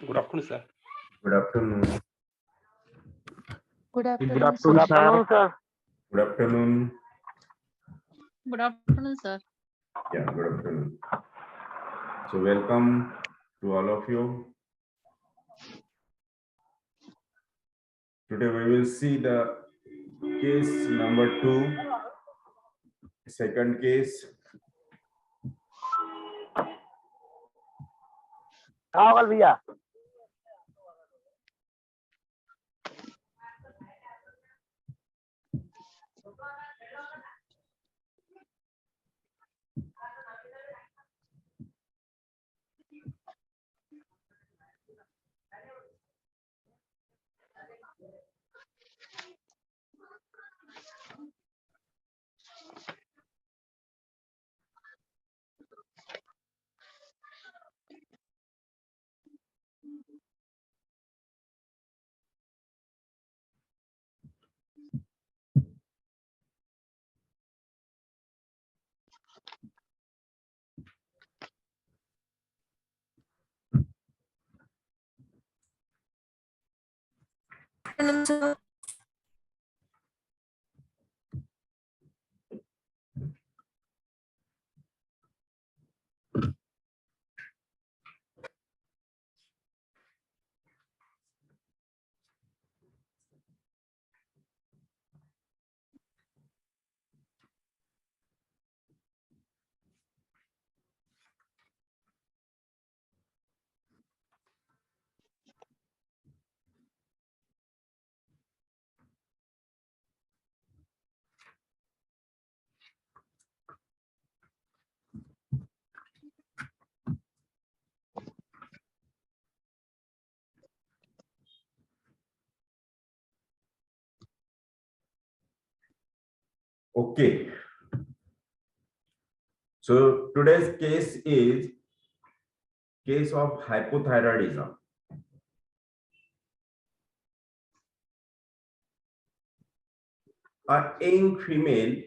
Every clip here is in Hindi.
Good afternoon, sir. Good afternoon. Good Good afternoon, afternoon, sir. sir. Good afternoon. Good afternoon, sir. Yeah, good afternoon. So welcome to all of you. Today we will see the case number 2, second case. हाँ कल भैया Okay. So today's case is case of hypothyroidism. A young female.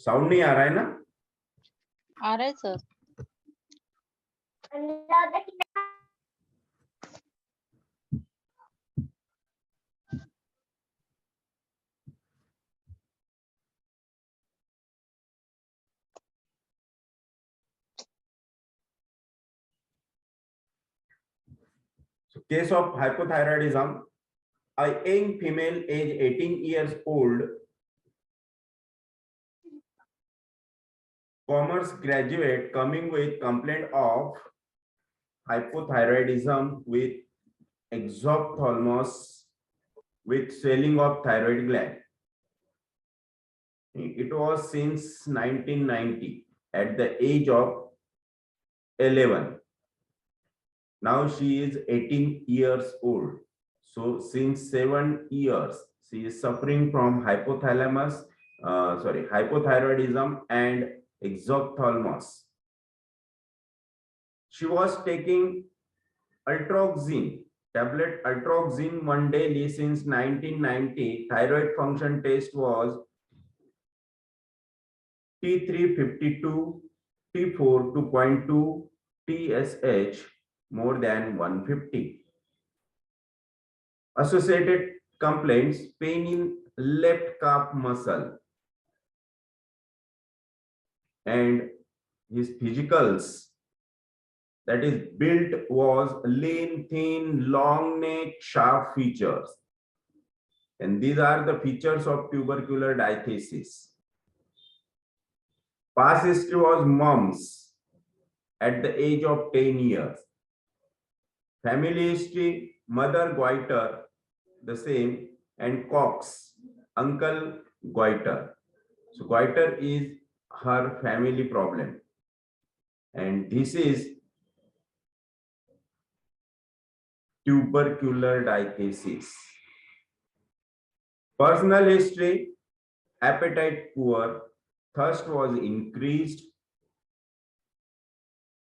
Sound नहीं आ रहा है ना? आ रहा है sir. So case of hypothyroidism, a young female age 18 years old, commerce graduate coming with complaint of hypothyroidism with exophthalmos with swelling of thyroid gland. It was since 1990 at the age of 11. Now she is 18 years old. So since 7 years, she is suffering from hypothyroidism and exophthalmos. She was taking ultroxin tablet ultroxin one daily since 1990. Thyroid function test was T352, T4 2.2, TSH more than 150. Associated complaints: pain in left calf muscle, and his physicals, that is built, was lean, thin, long neck, sharp features. And these are the features of tubercular diathesis. Past history was mumps at the age of 10 years. Family history: mother goiter, the same, and Cox, uncle goiter. So goiter is her family problem. And this is tubercular diathesis. Personal history: appetite poor, thirst was increased,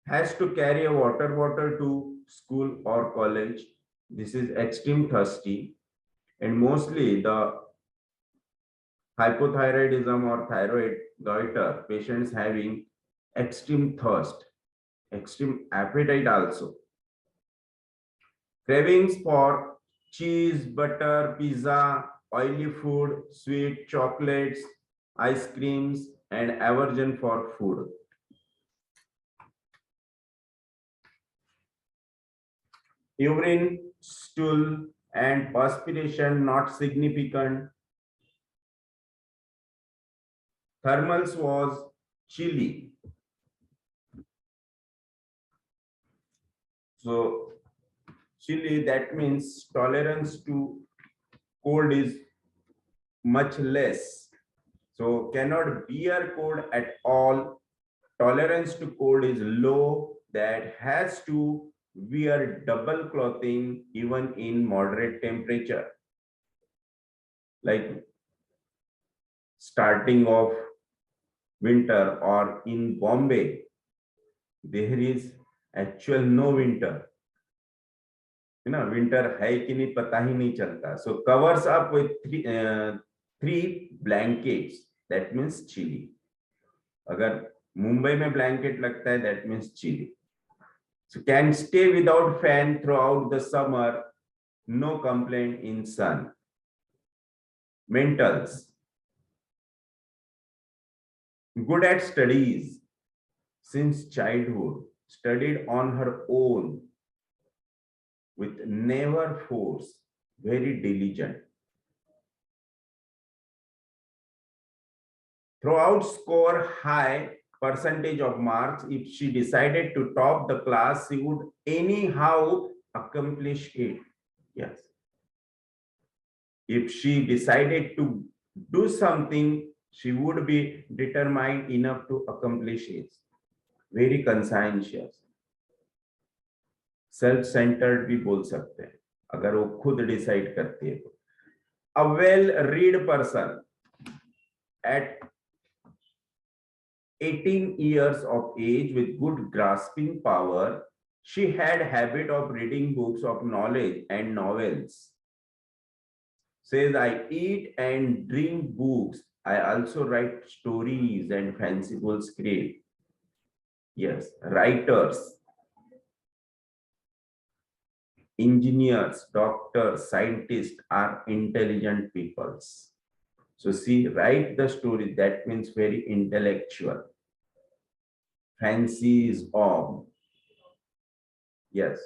has to carry a water bottle to school or college. This is extreme thirsty, and mostly the hypothyroidism or thyroid goiter patients having extreme thirst, extreme appetite also. Cravings for cheese, butter, pizza, oily food, sweet chocolates, ice creams, and aversion for food. Urine, stool, and perspiration not significant. Thermals was chilly. So chilly, that means tolerance to cold is much less. So cannot bear cold at all. Tolerance to cold is low, that has to wear double clothing even in moderate temperature. Like starting of winter or in Bombay, there is actual no winter. You know, winter hai ki nahi pata hi nahi chalta. So covers up with three blankets. That means chilly. अगर मुंबई में blanket लगता है, that means chilly. So can stay without fan throughout the summer. No complaint in sun. Mentals. Good at studies since childhood. Studied on her own with never force. Very diligent. Throughout score high percentage of marks. If she decided to top the class, she would anyhow accomplish it. Yes. If she decided to do something, she would be determined enough to accomplish it. Very conscientious. Self-centered भी बोल सकते हैं अगर वो खुद डिसाइड करती है तो. A well-read person at 18 years of age with good grasping power, she had habit of reading books of knowledge and novels. Says, I eat and drink books. I also write stories and fanciful script. Yes, writers, engineers, doctors, scientists are intelligent peoples. So see, write the story. That means very intellectual. Fancy is on. Yes.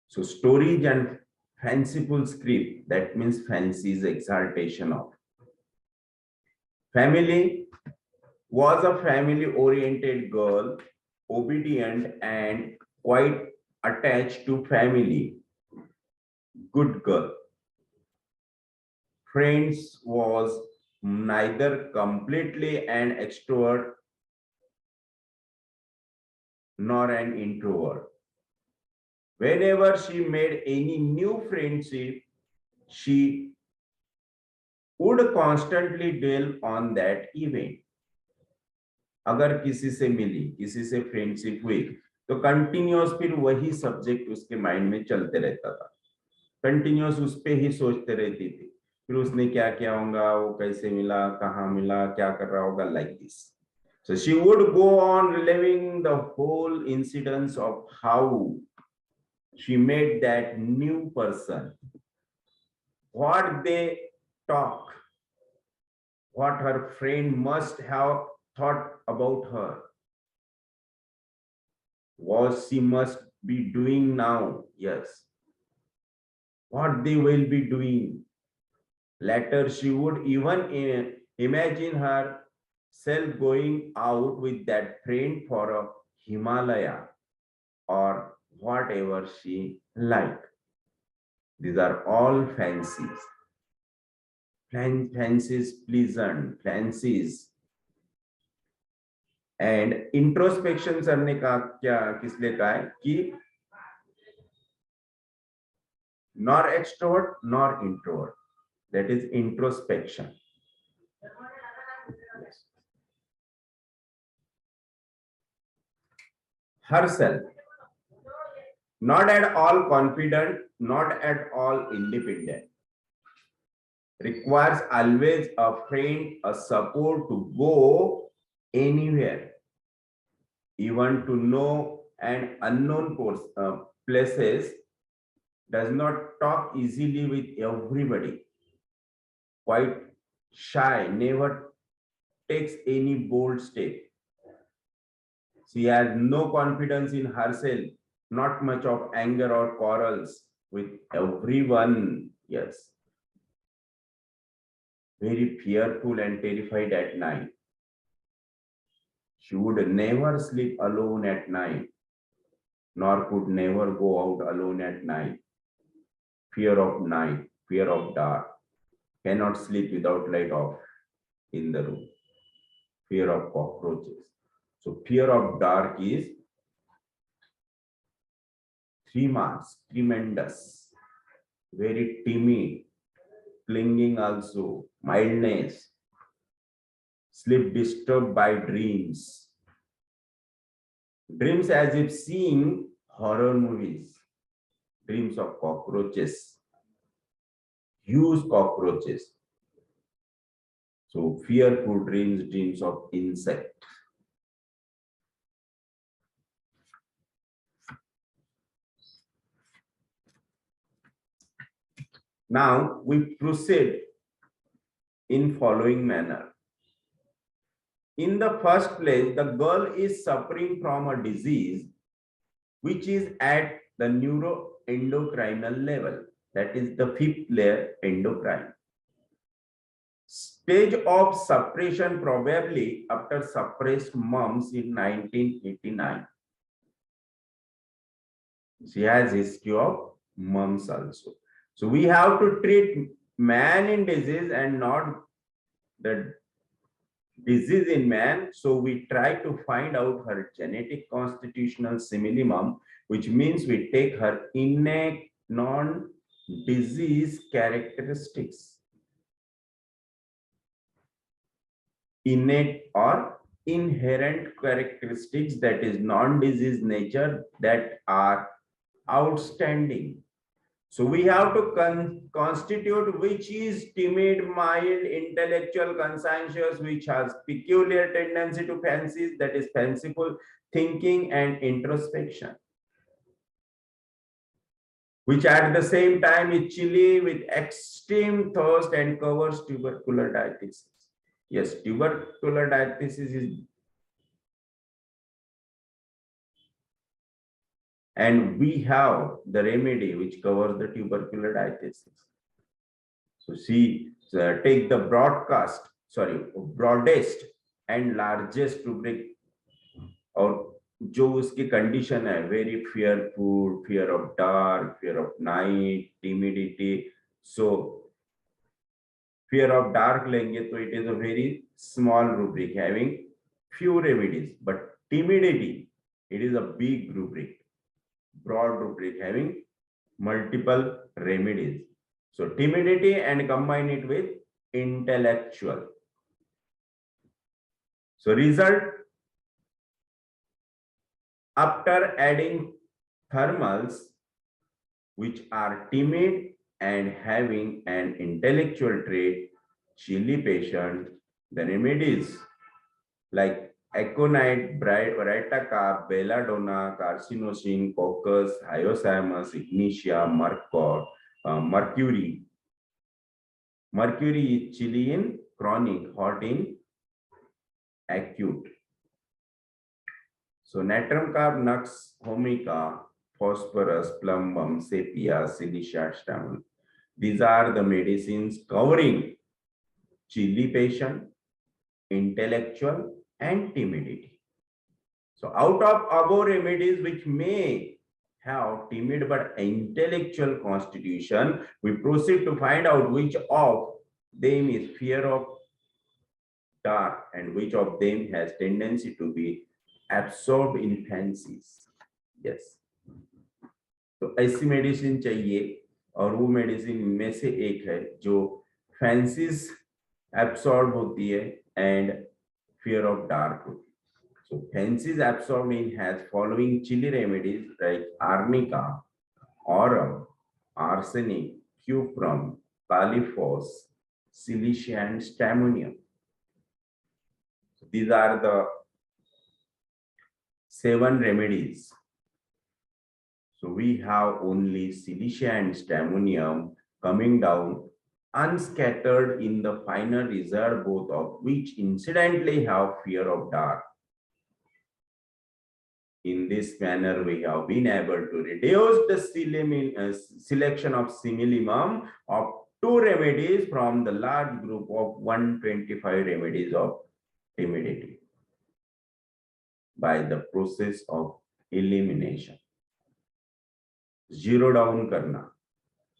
So stories and fanciful script, that means fancy is exaltation of. Family was a family-oriented girl, obedient and quite attached to family. Good girl. Friends was neither completely an extrovert nor an introvert. Whenever she made any new friendship, she would constantly dwell on that event. अगर किसी से मिली, किसी से फ्रेंडशिप हुई, तो कंटिन्यूअस फिर वही सब्जेक्ट उसके माइंड में चलते रहता था. कंटिन्यूअस उस पे ही सोचते रहती थी. फिर उसने क्या किया होगा, वो कैसे मिला, कहाँ मिला, क्या कर रहा होगा, like this. So she would go on reliving the whole incidents of how she met that new person, what they talk, what her friend must have thought about her, what she must be doing now. Yes, what they will be doing. Later, she would even imagine herself going out with that friend for a Himalaya or whatever she liked. These are all fancies. Fancies pleasant, fancies. And introspection sir ने कहा क्या, किस लिए कहा है कि nor extrovert nor introvert, that is introspection. Herself, not at all confident, not at all independent, requires always a friend, a support to go anywhere, even to know and unknown places, does not talk easily with everybody, quite shy, never takes any bold step. She has no confidence in herself, not much of anger or quarrels with everyone. Yes. Very fearful and terrified at night. She would never sleep alone at night, nor could never go out alone at night. Fear of night, fear of dark, cannot sleep without light off in the room. Fear of cockroaches. So fear of dark is 3 marks, tremendous, very timid, clinging also, mildness, sleep disturbed by dreams. Dreams as if seeing horror movies, dreams of cockroaches, huge cockroaches. So fearful dreams, dreams of insect. Now we proceed in following manner. In the first place, the girl is suffering from a disease which is at the neuroendocrinal level. That is the 5th layer, endocrine. Stage of suppression probably after suppressed mumps in 1989. She has history of mumps also. So we have to treat man in disease and not the disease in man. So we try to find out her genetic constitutional simillimum, which means we take her innate non-disease characteristics. Innate or inherent characteristics, that is non-disease nature, that are outstanding. So we have to constitute which is timid, mild, intellectual, conscientious, which has peculiar tendency to fancies, that is fanciful thinking and introspection, which at the same time is chilly with extreme thirst and covers tubercular diathesis. Yes, tubercular diathesis is, and we have the remedy which covers the tubercular diathesis. So see, take the broadest and largest rubric, और जो उसकी condition है, very fearful, fear of dark, fear of night, timidity. So fear of dark लेंगे तो it is a very small rubric having few remedies, but timidity, it is a big rubric, broad rubric having multiple remedies. So timidity and combine it with intellectual. So result, after adding thermals which are timid and having an intellectual trait, chilly patient, the remedies like aconite, britaka, belladonna, carcinosin, coccus, hyoscyamus, ignitia, mercury. Mercury is chilly in chronic, hot in acute. So natrum carb, nux vomica, phosphorus, plumbum, sepia, silicia, stamen. These are the medicines covering chilly patient, intellectual, and timidity. So out of above remedies which may have timid but intellectual constitution, we proceed to find out which of them is fear of dark and which of them has tendency to be absorbed in fancies. Yes. तो ऐसी मेडिसिन चाहिए और वो मेडिसिन में से एक है जो फैंसीज एब्सॉर्ब होती है and fear of dark. So fancies absorbed in has following chilly remedies like arnica, aurum, arsenic, cuprum, caliphos, silicia, and stamonium. These are the 7 remedies So we have only silicia and stramonium coming down unscattered in the final result, both of which incidentally have fear of dark. In this manner, we have been able to reduce the selection of simillimum of 2 remedies from the large group of 125 remedies of timidity by the process of elimination. Zero down करना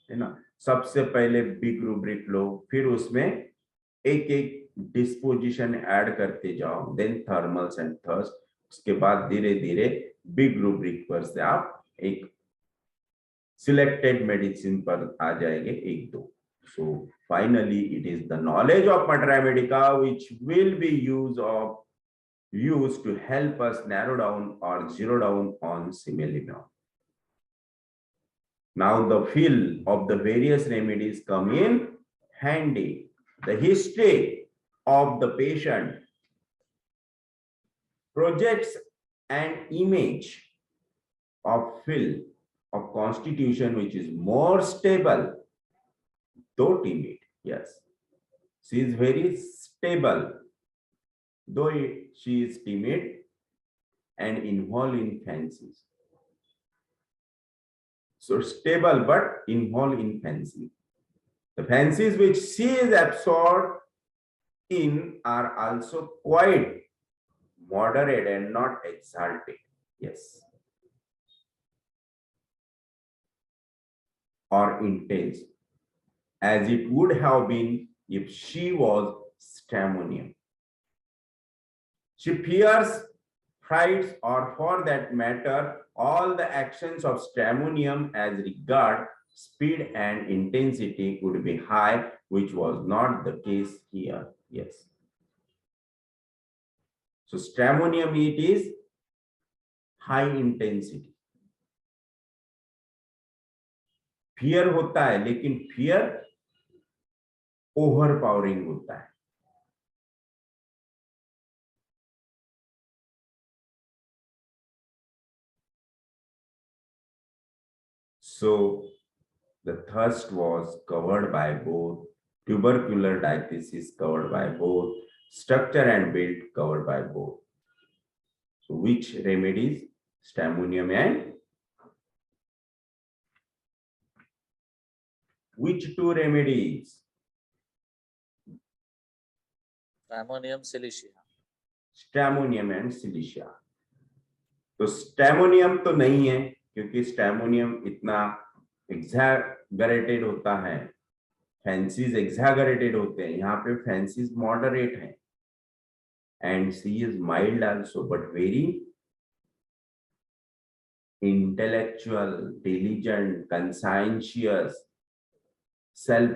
है ना. सबसे पहले बिग रूब्रिक लो, फिर उसमें एक एक डिस्पोजिशन ऐड करते जाओ, देन थर्मल्स एंड थर्स्ट. उसके बाद धीरे धीरे बिग रूब्रिक पर से आप एक सिलेक्टेड मेडिसिन पर आ जाएंगे, एक दो. So finally it is the knowledge of materia medica which will be used to help us narrow down or zero down on simillimum. Now the field of the various remedies come in handy. The history of the patient projects an image of field of constitution which is more stable, though timid. Yes, she is very stable, though she is timid and involved in fancies. So stable but involved in fancy. The fancies which she is absorbed in are also quite moderate and not exalted. Yes. Or intense, as it would have been if she was stramonium. She fears, frights, or for that matter, all the actions of stramonium as regard speed and intensity could be high, which was not the case here. Yes. So stramonium, it is high intensity. Fear होता है, लेकिन फियर ओवर पावरिंग होता है. So the thirst was covered by both, tubercular diathesis covered by both, structure and build covered by both. So which remedies? Stramonium and which two remedies? Stramonium silicia. Stramonium and silicia. तो स्टैमोनियम तो नहीं है, क्योंकि स्टैमोनियम इतना एग्जैगरेटेड होता है, फैंसीज एग्जैगरेटेड होते हैं. यहाँ पे फैंसीज मॉडरेट हैं, and she is mild also, but very intellectual, diligent, conscientious, self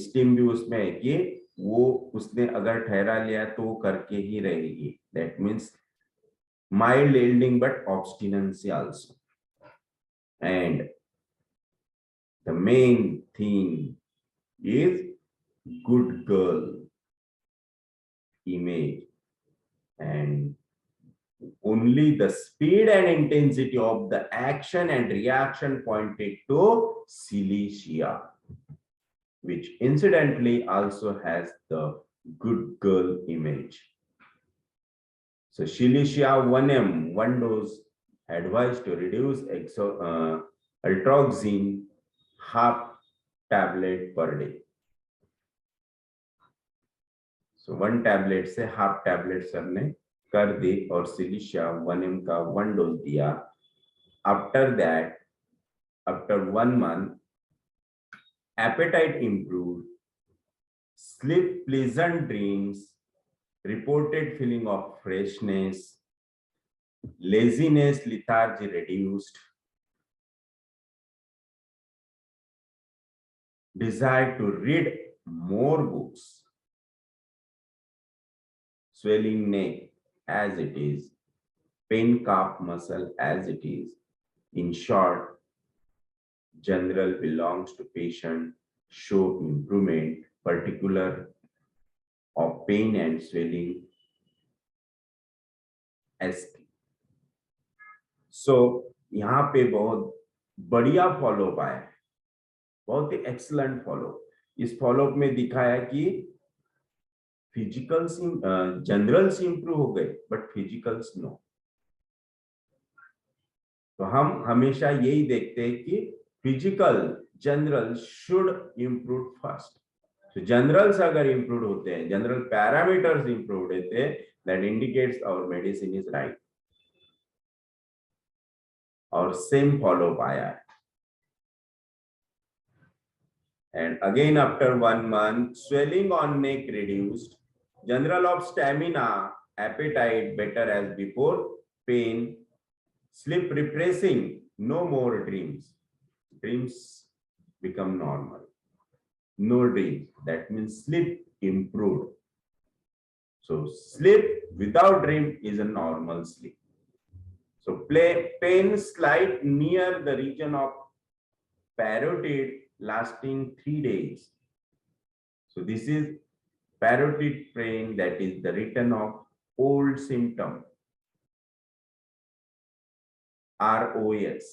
esteem भी उसमें है कि वो उसने अगर ठहरा लिया तो करके ही रहेगी. That means mild yielding but obstinacy also. And the main thing is good girl image, and only the speed and intensity of the action and reaction pointed to silicia, which incidentally also has the good girl image. So silicia 1m, 1 dose, advised to reduce ultroxin half tablet per day. So 1 tablet से half tablet सर ने कर दी और silicia 1m का 1 dose दिया. After that, after 1 month, appetite improved, sleep, pleasant dreams, reported feeling of freshness, laziness, lethargy reduced, desire to read more books, swelling neck as it is, pain calf muscle as it is. In short, general belongs to patient show improvement, particular of pain and swelling SP. So यहाँ पे बहुत बढ़िया फॉलोअप आया है, बहुत ही एक्सलेंट फॉलोअप। इस फॉलोअप में दिखाया कि फिजिकल्स जनरल्स इंप्रूव हो गए बट फिजिकल्स नो। तो हम हमेशा यही देखते हैं कि physical generals should improve first. तो जनरल्स अगर इंप्रूव होते हैं, जनरल पैरामीटर्स इंप्रूव होते हैं, that indicates our medicine is right. और सेम फॉलोअप आया है। And again after 1 month, swelling on neck reduced, general of stamina, appetite better as before, pain, sleep repressing, no more dreams. Dreams become normal. No dreams, that means sleep improved. So sleep without dream is a normal sleep. So pain slight near the region of parotid lasting 3 days. So this is parotid pain, that is the return of old symptom, ROS.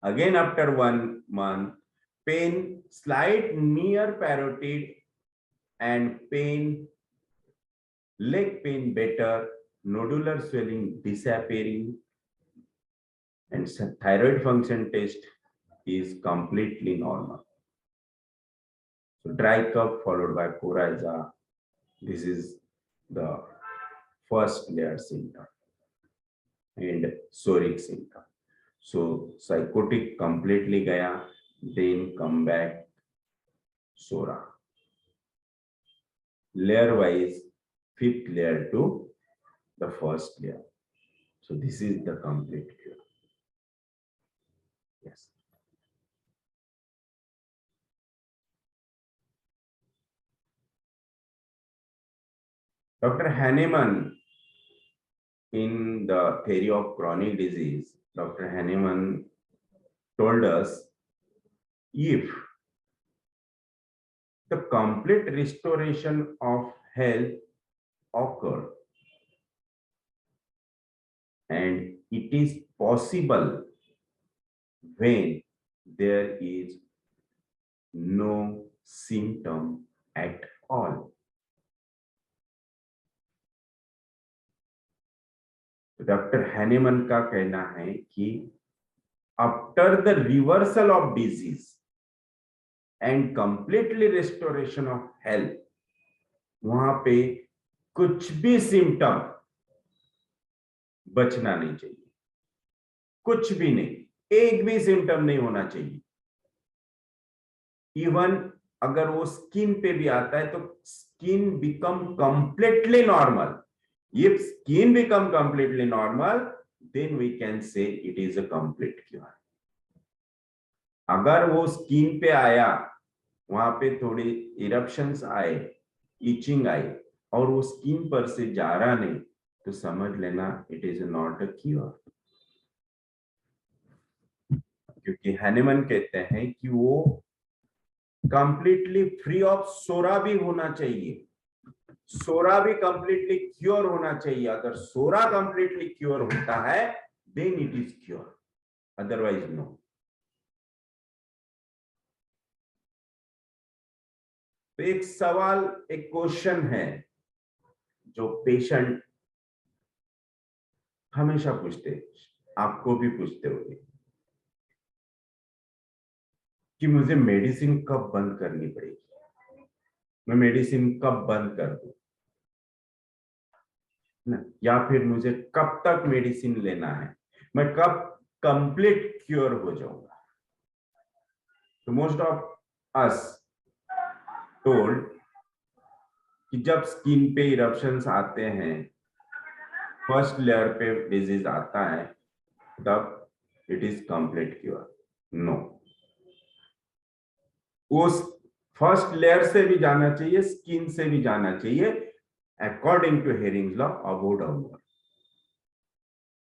Again after 1 month, pain slight near parotid and pain, leg pain better, nodular swelling disappearing, and thyroid function test is completely normal. So dry cough followed by coryza. This is the first layer symptom and psoric symptom. So psychotic completely gaya, then come back psora. Layer wise, fifth layer to the first layer. So this is the complete cure. Yes. Dr. Hahnemann, in the theory of chronic disease, Dr. Hahnemann told us if the complete restoration of health occurred and it is possible when there is no symptom at all. Doctor Hahnemann का कहना है कि after the reversal of disease and completely restoration of health, वहां पे कुछ भी सिम्टम बचना नहीं चाहिए, कुछ भी नहीं, एक भी सिम्टम नहीं होना चाहिए। इवन अगर वो स्किन पे भी आता है तो skin become completely normal. If skin become completely normal, then we can say it is a complete cure. अगर वो स्किन पे आया, वहां पे थोड़ी इरप्शंस आए, इचिंग आई और वो स्किन पर से जा रहा नहीं, तो समझ लेना it is not a cure. क्योंकि हैनेमन कहते हैं कि वो कंप्लीटली फ्री ऑफ सोरा भी होना चाहिए, सोरा भी कंप्लीटली क्योर होना चाहिए। अगर सोरा कंप्लीटली क्योर होता है then it is cure, otherwise no. तो एक सवाल, एक क्वेश्चन है जो पेशेंट हमेशा पूछते, आपको भी पूछते होंगे कि मुझे मेडिसिन कब बंद करनी पड़ेगी, मैं मेडिसिन कब बंद कर दूं ना, या फिर मुझे कब तक मेडिसिन लेना है, मैं कब कंप्लीट क्योर हो जाऊंगा। तो मोस्ट ऑफ अस टोल्ड कि जब स्किन पे इरप्शंस आते हैं, फर्स्ट लेयर पे डिजीज आता है, तब it is complete cure. No, उस फर्स्ट लेयर से भी जाना चाहिए, स्किन से भी जाना चाहिए, according to Hering's law above downward,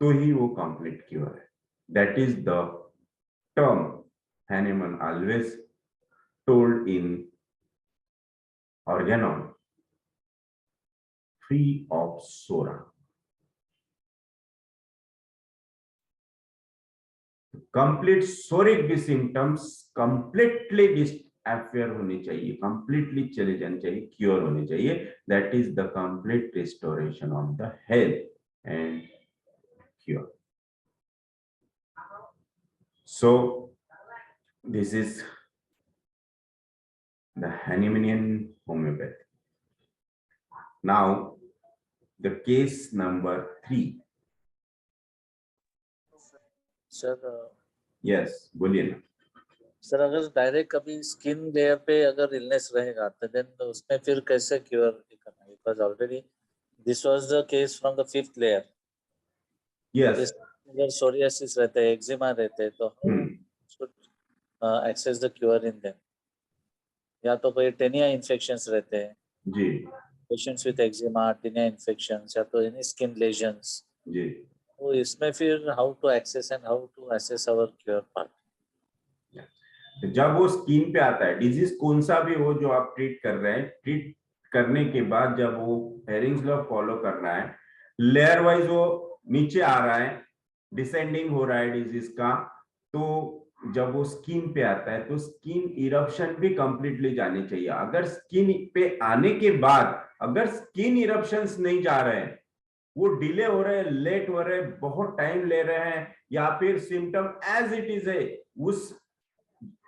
तो ही वो कंप्लीट क्योर है। That is the term Hahnemann always told in Organon, free of psora. Complete psoric symptoms completely disappear होने चाहिए, कंप्लीटली चले जाने चाहिए, क्योर होने चाहिए. That is the complete restoration of the health and cure. So this is the Hahnemannian homeopathy. Now the case number 3. Sir Yes, बोलिए ना. सर अगर डायरेक्ट कभी स्किन लेयर पे अगर इलनेस रहेगा तो देन उसमें फिर कैसे क्योर करना है? Because already this was the case from the 5th layer. Yes. अगर सोरियासिस रहते हैं, एक्जिमा रहते हैं, तो should access the cure in them. या तो कोई टेनिया इन्फेक्शंस रहते हैं जी patients with eczema, tinea infections या तो एनी स्किन लेजन्स, जी. तो इसमें फिर how to access and how to assess our cure part. जब वो स्किन पे आता है, डिजीज कौन सा भी हो जो आप ट्रीट कर रहे हैं, ट्रीट करने के बाद जब वो हेरिंग्स लॉ फॉलो करना है, लेयर वाइज वो नीचे आ रहा है, डिसेंडिंग हो रहा है डिजीज का, तो जब वो स्किन पे आता है तो स्किन इरप्शन भी कंप्लीटली जाने चाहिए. अगर स्किन पे आने के बाद अगर स्किन इरप्शंस नहीं जा रहे हैं, वो डिले हो रहे हैं, लेट हो रहे हैं, बहुत टाइम ले रहे हैं, या फिर सिम्टम एज इट इज है, उस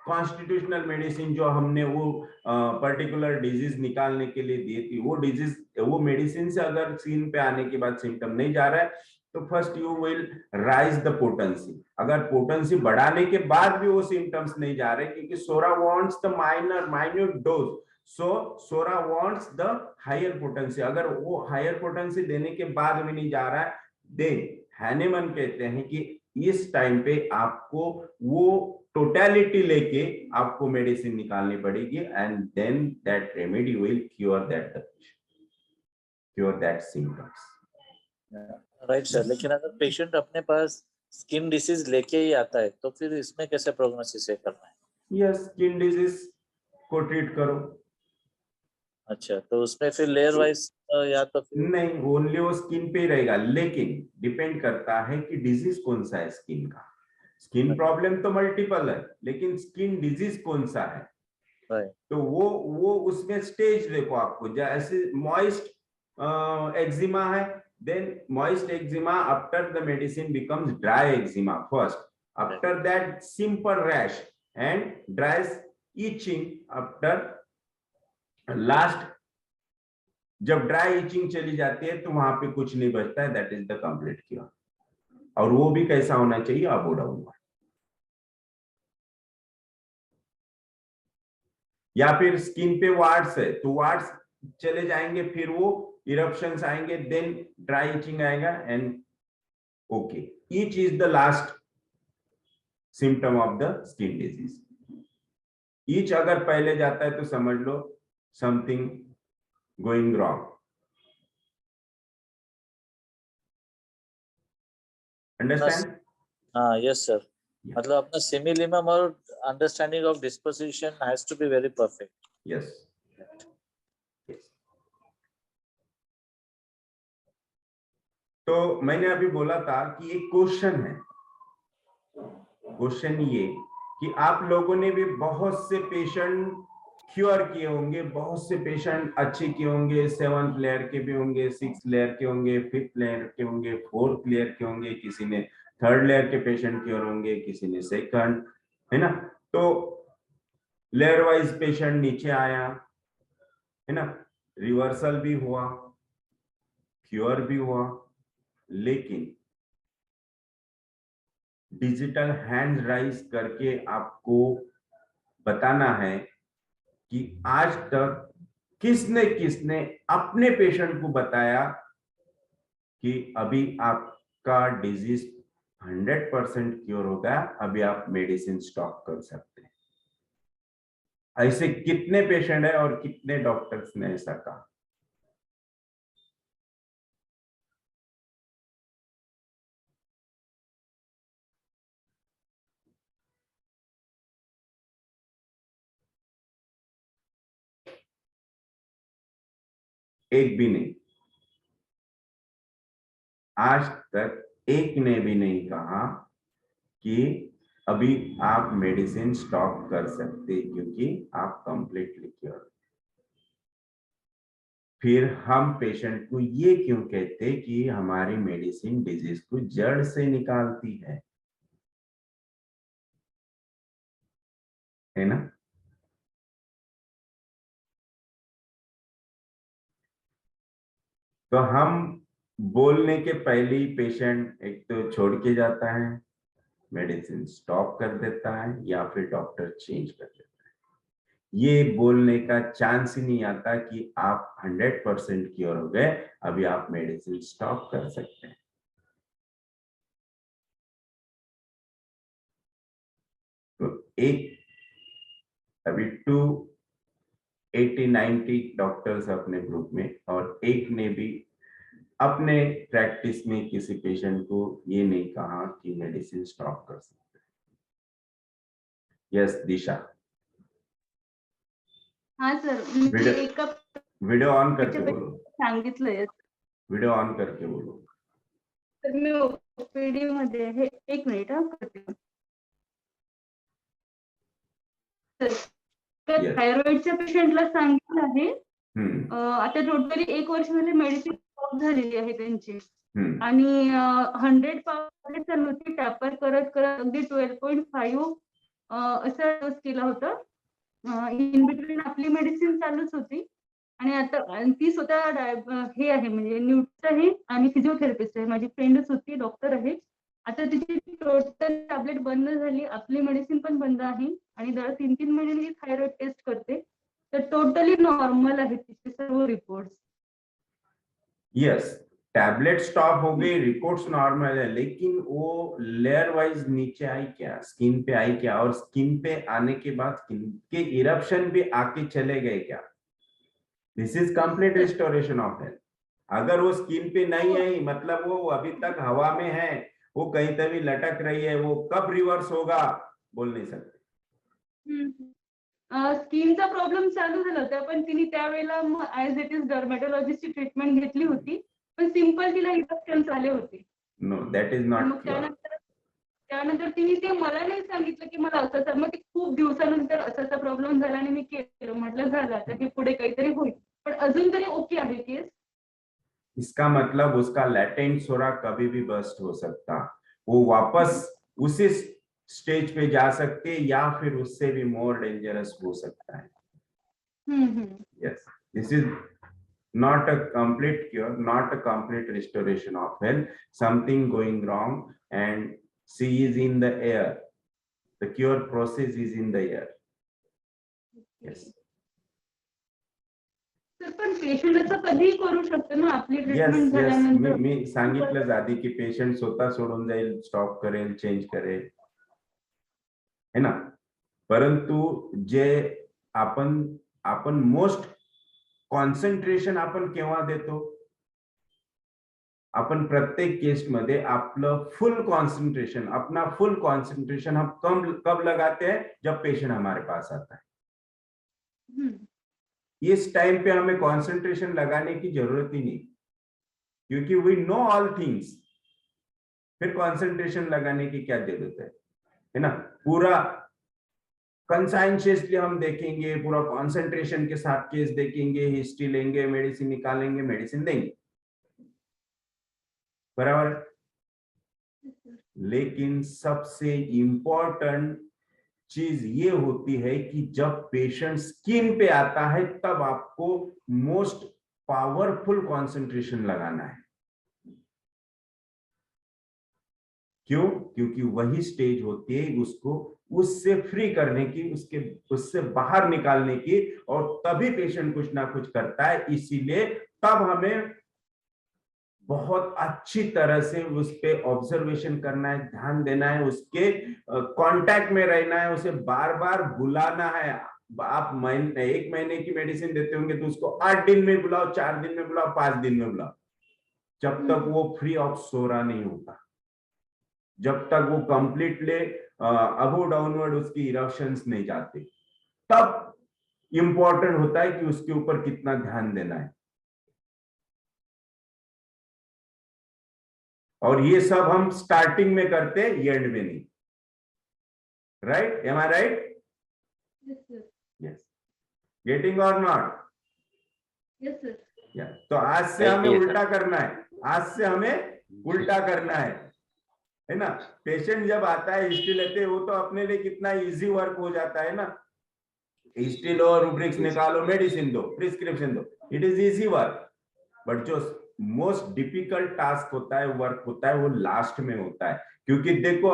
कॉन्स्टिट्यूशनल मेडिसिन जो हमने वो पर्टिकुलर डिजीज निकालने के लिए दी थी, वो डिजीज वो मेडिसिन से अगर स्किन पे आने के बाद सिम्टम नहीं जा रहा है, तो first you will rise the potency. अगर पोटेंसी बढ़ाने के बाद भी वो सिम्टम्स नहीं जा रहे, क्योंकि psora wants the minute dose, so psora wants the higher potency. अगर वो हायर पोटेंसी देने के बाद भी नहीं जा रहा है, देन हैनेमन कहते हैं कि इस टाइम पे आपको वो टोटलिटी लेके आपको मेडिसिन निकालनी पड़ेगी, and then that remedy will cure that symptoms. Right sir, लेकिन अगर पेशेंट अपने पास स्किन डिसीज लेके ही आता है तो फिर इसमें कैसे प्रोग्नोसिस करना है? यस, स्किन डिजीज को ट्रीट करो. अच्छा, तो उसमें फिर लेयर वाइज या तो फिर नहीं, ओनली वो स्किन पे ही रहेगा, लेकिन डिपेंड करता है कि डिजीज कौन सा है स्किन का. स्किन प्रॉब्लम तो मल्टीपल है, लेकिन स्किन डिजीज कौन सा है, राइट. तो वो उसमें स्टेज देखो आपको. जैसे मॉइस्ट एक्जिमा है, then moist eczema after the medicine becomes dry eczema first, after that simple rash and dry itching after last. जब ड्राई इचिंग चली जाती है तो वहां पे कुछ नहीं बचता है, that is the complete cure. और वो भी कैसा होना चाहिए, अबो डाउन. या फिर स्किन पे वार्ड्स है तो वार्ड्स चले जाएंगे, फिर वो इरप्शंस आएंगे, देन ड्राई इचिंग आएगा, and okay, itch is the last symptom of the skin disease. Itch अगर पहले जाता है तो समझ लो समथिंग गोइंग रॉन्ग. अंडरस्टैंड? हाँ, यस सर. मतलब अपना सिमिलिमम और understanding of disposition has to be very perfect. Yes. तो मैंने अभी बोला था कि एक क्वेश्चन है. क्वेश्चन ये कि आप लोगों ने भी बहुत से पेशेंट क्योर किए होंगे, बहुत से पेशेंट अच्छे किए होंगे, 7th लेयर के भी होंगे, 6th लेयर के होंगे, 5th लेयर के होंगे, 4th लेयर के होंगे, किसी ने 3rd लेयर के पेशेंट क्योर होंगे, किसी ने 2nd, है ना. तो लेयर वाइज पेशेंट नीचे आया, है ना, रिवर्सल भी हुआ, क्योर भी हुआ, लेकिन डिजिटल हैंड राइज करके आपको बताना है कि आज तक किसने किसने अपने पेशेंट को बताया कि अभी आपका डिजीज 100% क्योर हो गया, अभी आप मेडिसिन स्टॉप कर सकते हैं. ऐसे कितने पेशेंट है और कितने डॉक्टर्स ने ऐसा कहा? एक भी नहीं. आज तक एक ने भी नहीं कहा कि अभी आप मेडिसिन स्टॉप कर सकते क्योंकि आप कंप्लीटली क्योर। फिर हम पेशेंट को ये क्यों कहते कि हमारी मेडिसिन डिजीज को जड़ से निकालती है ना? तो हम बोलने के पहले ही पेशेंट एक तो छोड़ के जाता है, मेडिसिन स्टॉप कर देता है, या फिर डॉक्टर चेंज कर देता है। ये बोलने का चांस ही नहीं आता कि आप 100% क्योर हो गए, अभी आप मेडिसिन स्टॉप कर सकते हैं। तो एक अभी 280-90 डॉक्टर्स अपने ग्रुप में, और एक ने भी अपने प्रैक्टिस में किसी पेशेंट को ये नहीं कहा कि मेडिसिन स्टॉप कर सकते हैं। यस दिशा, हाँ सर, म्हणजे एका वीडियो ऑन करके बोलो, सांगितलंय वीडियो ऑन करके बोलो। तर मी ओपीडी मध्ये आहे, एक मिनिट हा करते. Yes. थायरॉइडच्या पेशंटला सांगितलं आहे. हम्म, आता टोटली 1 वर्ष झाले मेडिसिन स्टॉप झालेली आहे त्यांची, हम्म, आणि 100 पावडर चालू होती, टॅपर करत करत अगदी 12.5 असा डोस केला होता. इन बिटवीन आपली मेडिसिन चालूच होती, आणि आता ती स्वतः हे आहे म्हणजे न्यूट्रिस्ट आहे आणि फिजिओथेरपिस्ट आहे, माझी फ्रेंडच होती, डॉक्टर आहे. आता तिची टोटल टॅबलेट बंद झाली, आपली मेडिसिन पण बंद आहे, आणि दर 3-3 महिन्यांनी थायरॉइड टेस्ट करते, तर टोटली नॉर्मल आहे तिचे सर्व रिपोर्ट्स. यस, टैबलेट स्टॉप हो गई, रिपोर्ट्स नॉर्मल है, लेकिन वो लेयर वाइज नीचे आई क्या, स्किन पे आई क्या, और स्किन पे आने के बाद स्किन के इरप्शन भी आके चले गए क्या? This is complete restoration of health. अगर वो स्किन पे नहीं आई, मतलब वो अभी तक हवा में है, वो कहीं तभी लटक रही है, वो कब रिवर्स होगा बोल नहीं सकते। स्किनचा प्रॉब्लेम चालू झाला होता, पण तिने त्यावेळेला ऍज इट इज डर्मॅटॉलॉजिस्टची ट्रीटमेंट घेतली होती, पण सिंपल तिला इन्फेक्शन आले होते. नो, दैट इज मग नॉट क्योर। त्यानंतर तिने ते मला नाही सांगितलं की मला असं, मग ते खूप दिवसानंतर असा प्रॉब्लेम झाला आणि मी केलं, म्हटलं झालं आता हे पुढे काहीतरी होईल, पण अजून तरी ओके आहे केस. इसका मतलब उसका लैटेंट सोरा कभी भी बस्ट हो सकता, वो वापस उसी स्टेज पे जा सकते, या फिर उससे भी मोर डेंजरस हो सकता है। Yes, this is not a complete cure, not a complete restoration of health, something going wrong, and C is in the air, the cure process is in the air. Yes, तर पण पेशंट असं कधीही करू शकतो ना आपली yes, ट्रीटमेंट yes, झाल्यानंतर. मी सांगितलं आधी की पेशंट स्वतः सोडून जाईल, स्टॉप करेल, चेंज करेल, है ना? परंतु जे आपण मोस्ट कॉन्सन्ट्रेशन आपण केव्हा देतो? अपन प्रत्येक केस मध्ये आपलं फुल कंसंट्रेशन, अपना फुल कंसंट्रेशन हम कब लगाते हैं? जब पेशेंट हमारे पास आता है। इस टाइम पे हमें कंसंट्रेशन लगाने की जरूरत ही नहीं, क्योंकि वी नो ऑल थिंग्स, फिर कंसंट्रेशन लगाने की क्या जरूरत है ना? पूरा कंसाइंशियसली हम देखेंगे, पूरा कंसंट्रेशन के साथ केस देखेंगे, हिस्ट्री लेंगे, मेडिसिन निकालेंगे, मेडिसिन देंगे, बराबर। लेकिन सबसे इंपॉर्टेंट चीज ये होती है कि जब पेशेंट स्किन पे आता है, तब आपको मोस्ट पावरफुल कंसंट्रेशन लगाना है। क्यों? क्योंकि वही स्टेज होती है उसको उससे फ्री करने की, उससे बाहर निकालने की, और तभी पेशेंट कुछ ना कुछ करता है। इसीलिए तब हमें बहुत अच्छी तरह से उस पे ऑब्जर्वेशन करना है, ध्यान देना है, उसके कांटेक्ट में रहना है, उसे बार बार बुलाना है। आप 1 महीने की मेडिसिन देते होंगे तो उसको 8 दिन में बुलाओ, 4 दिन में बुलाओ, 5 दिन में बुलाओ, जब तक वो फ्री ऑफ सोरा नहीं होता, जब तक वो कंप्लीटली अबो डाउनवर्ड उसकी इरप्शंस नहीं जाते, तब इंपॉर्टेंट होता है कि उसके ऊपर कितना ध्यान देना है। और ये सब हम स्टार्टिंग में करते हैं, एंड में नहीं। Right? Am I right? Yes, sir. Yes. Getting or not? Yes, sir. Yeah. तो आज से Right, हमें yes, उल्टा करना है, आज से हमें उल्टा करना है ना। पेशेंट जब आता है हिस्ट्री लेते हैं, वो तो अपने लिए कितना इजी वर्क हो जाता है ना। हिस्ट्री लो, रूब्रिक्स निकालो, मेडिसिन दो, प्रिस्क्रिप्शन दो, it is easy work. But जो मोस्ट डिफिकल्ट टास्क होता है, वर्क होता है, वो लास्ट में होता है। क्योंकि देखो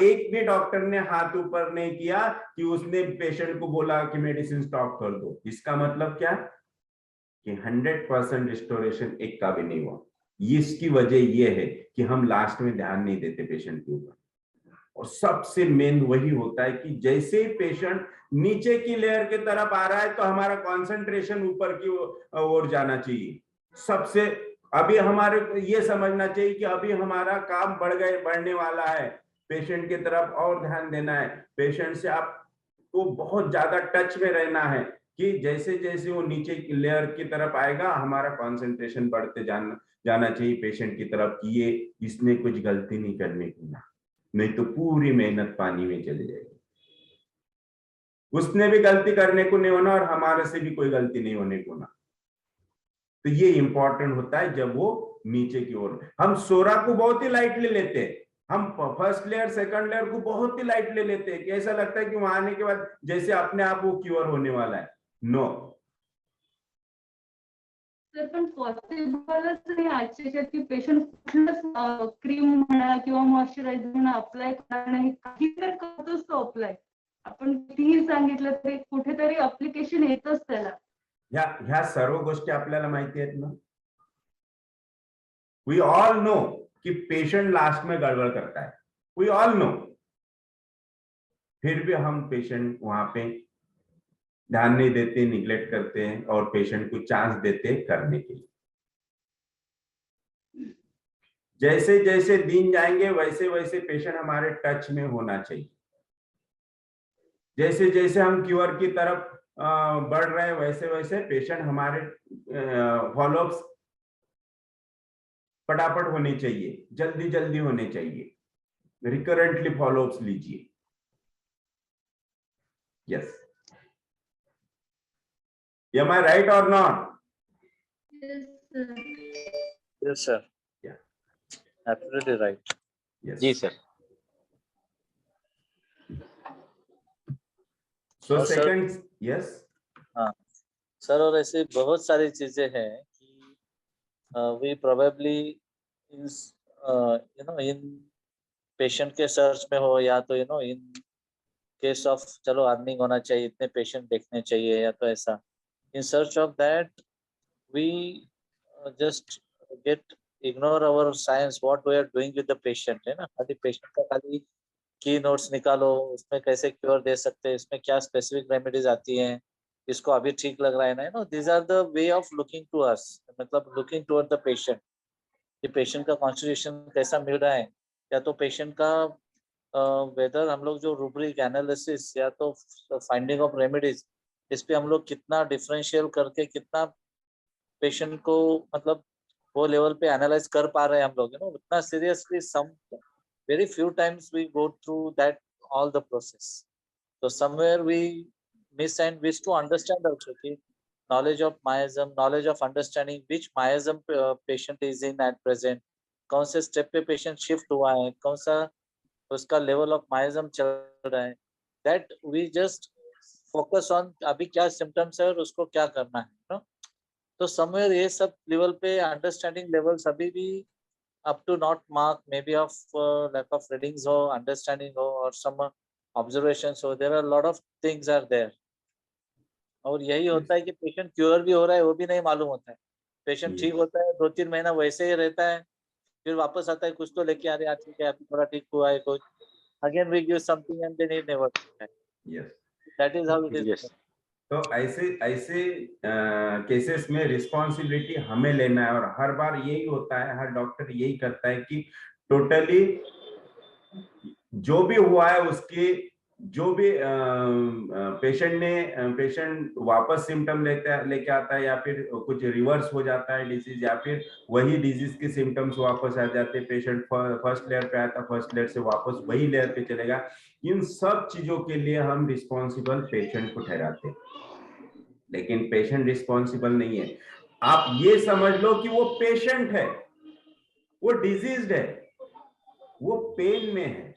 एक भी डॉक्टर ने हाथ ऊपर नहीं किया कि उसने पेशेंट को बोला कि मेडिसिन स्टॉप कर दो। इसका मतलब क्या कि 100% रिस्टोरेशन एक का भी नहीं हुआ। इसकी वजह यह है कि हम लास्ट में ध्यान नहीं देते पेशेंट के ऊपर। और सबसे मेन वही होता है कि जैसे ही पेशेंट नीचे की लेयर की तरफ आ रहा है तो हमारा कंसंट्रेशन ऊपर की ओर जाना चाहिए। सबसे अभी हमारे को ये समझना चाहिए कि अभी हमारा काम बढ़ने वाला है, पेशेंट की तरफ और ध्यान देना है। पेशेंट से आपको बहुत ज्यादा टच में रहना है कि जैसे जैसे वो नीचे की लेयर की तरफ आएगा, हमारा कंसंट्रेशन बढ़ते जाना चाहिए पेशेंट की तरफ कि ये इसने कुछ गलती नहीं करने की ना, नहीं तो पूरी मेहनत पानी में चली जाएगी। उसने भी गलती करने को नहीं होना और हमारे से भी कोई गलती नहीं होने को ना। तो ये इंपॉर्टेंट होता है जब वो नीचे की ओर। हम सोरा को बहुत ही लाइटली लेते हैं, हम फर्स्ट लेयर सेकंड लेयर को बहुत ही लाइटली लेते हैं कि ऐसा लगता है कि वहां आने के बाद जैसे अपने आप वो क्योर होने वाला है। नो सर, पण पॉसिबलच नाही आजच्या ह्याच्यात की पेशंट कुठलंच क्रीम म्हणा किंवा मॉइश्चरायझर म्हणा अप्लाय करणार नाही, काही तर करतोच तो अप्लाय। आपण कितीही सांगितलं तरी कुठेतरी अप्लिकेशन येतच त्याला। ह्या सर्व गोष्टी आपल्याला माहिती आहेत ना। वी ऑल नो कि पेशेंट लास्ट में गड़बड़ करता है, वी ऑल नो। फिर भी हम पेशेंट वहां पे ध्यान नहीं देते, निग्लेक्ट करते हैं और पेशेंट को चांस देते करने के लिए। जैसे जैसे दिन जाएंगे वैसे वैसे पेशेंट हमारे टच में होना चाहिए। जैसे जैसे हम क्यूर की तरफ बढ़ रहे हैं वैसे वैसे पेशेंट हमारे फॉलोअप्स फटाफट होने चाहिए, जल्दी जल्दी होने चाहिए। रिकरेंटली फॉलोअप्स लीजिए। Yes, am I right or not? Yes, sir. Yes, sir. Yeah. Absolutely right. Yes. Ji sir. So और सर- second, yes. हाँ सर, और ऐसे बहुत सारी चीजें हैं कि we probably in पेशेंट के सर्च में हो या तो इन केस ऑफ चलो अर्निंग होना चाहिए, इतने पेशेंट देखने चाहिए या तो ऐसा, in search of that we just get ignore our science what we are doing with the patient, है ना। खाली पेशेंट का खाली की नोट्स निकालो, उसमें कैसे क्योर दे सकते हैं, इसमें क्या स्पेसिफिक रेमेडीज आती हैं, इसको अभी ठीक लग रहा है ना, this are the way of looking to us, मतलब लुकिंग टुवर्ड द पेशेंट कि पेशेंट का कॉन्स्टिट्यूशन कैसा मिल रहा है, या तो पेशेंट का वेदर हम लोग जो रूब्रिक एनालिसिस या तो फाइंडिंग ऑफ रेमेडीज, इस पे हम लोग कितना डिफरेंशियल करके कितना पेशेंट को मतलब वो लेवल पे एनालाइज कर पा रहे हैं हम लोग, उतना seriously some very few times we go through that all the process. So somewhere we miss and wish to understand also कि knowledge of miasm, knowledge of understanding which miasm patient is in at present, कौन से step पे patient shift हुआ है, कौन सा उसका level of miasm चल रहा है, that we just focus on अभी क्या symptoms है और उसको क्या करना है, no? तो somewhere ये सब level पे understanding levels अभी भी up to not mark, maybe of lack of readings or understanding or some observations, so there are a lot of things are there। और यही होता है कि पेशेंट क्योर भी हो रहा है वो भी नहीं मालूम होता है, पेशेंट ठीक होता है 2-3 महीना वैसे ही रहता है, फिर वापस आता है कुछ तो लेके आ रहे हैं, ठीक है अभी थोड़ा ठीक हुआ है कुछ, again we give something and then it never, Yes. That is how it Yes. Is. तो ऐसे केसेस में रिस्पॉन्सिबिलिटी हमें लेना है और हर बार यही होता है, हर डॉक्टर यही करता है कि टोटली जो भी हुआ है उसकी जो भी पेशेंट वापस सिम्टम लेके आता है, या फिर कुछ रिवर्स हो जाता है डिजीज, या फिर वही डिजीज के सिम्टम्स वापस आ जाते हैं, पेशेंट फर्स्ट लेयर पे आता, फर्स्ट लेयर से वापस वही लेयर पे चलेगा, इन सब चीजों के लिए हम रिस्पॉन्सिबल पेशेंट को ठहराते हैं। लेकिन पेशेंट रिस्पॉन्सिबल नहीं है। आप ये समझ लो कि वो पेशेंट है, वो डिजीज्ड है, वो पेन में है,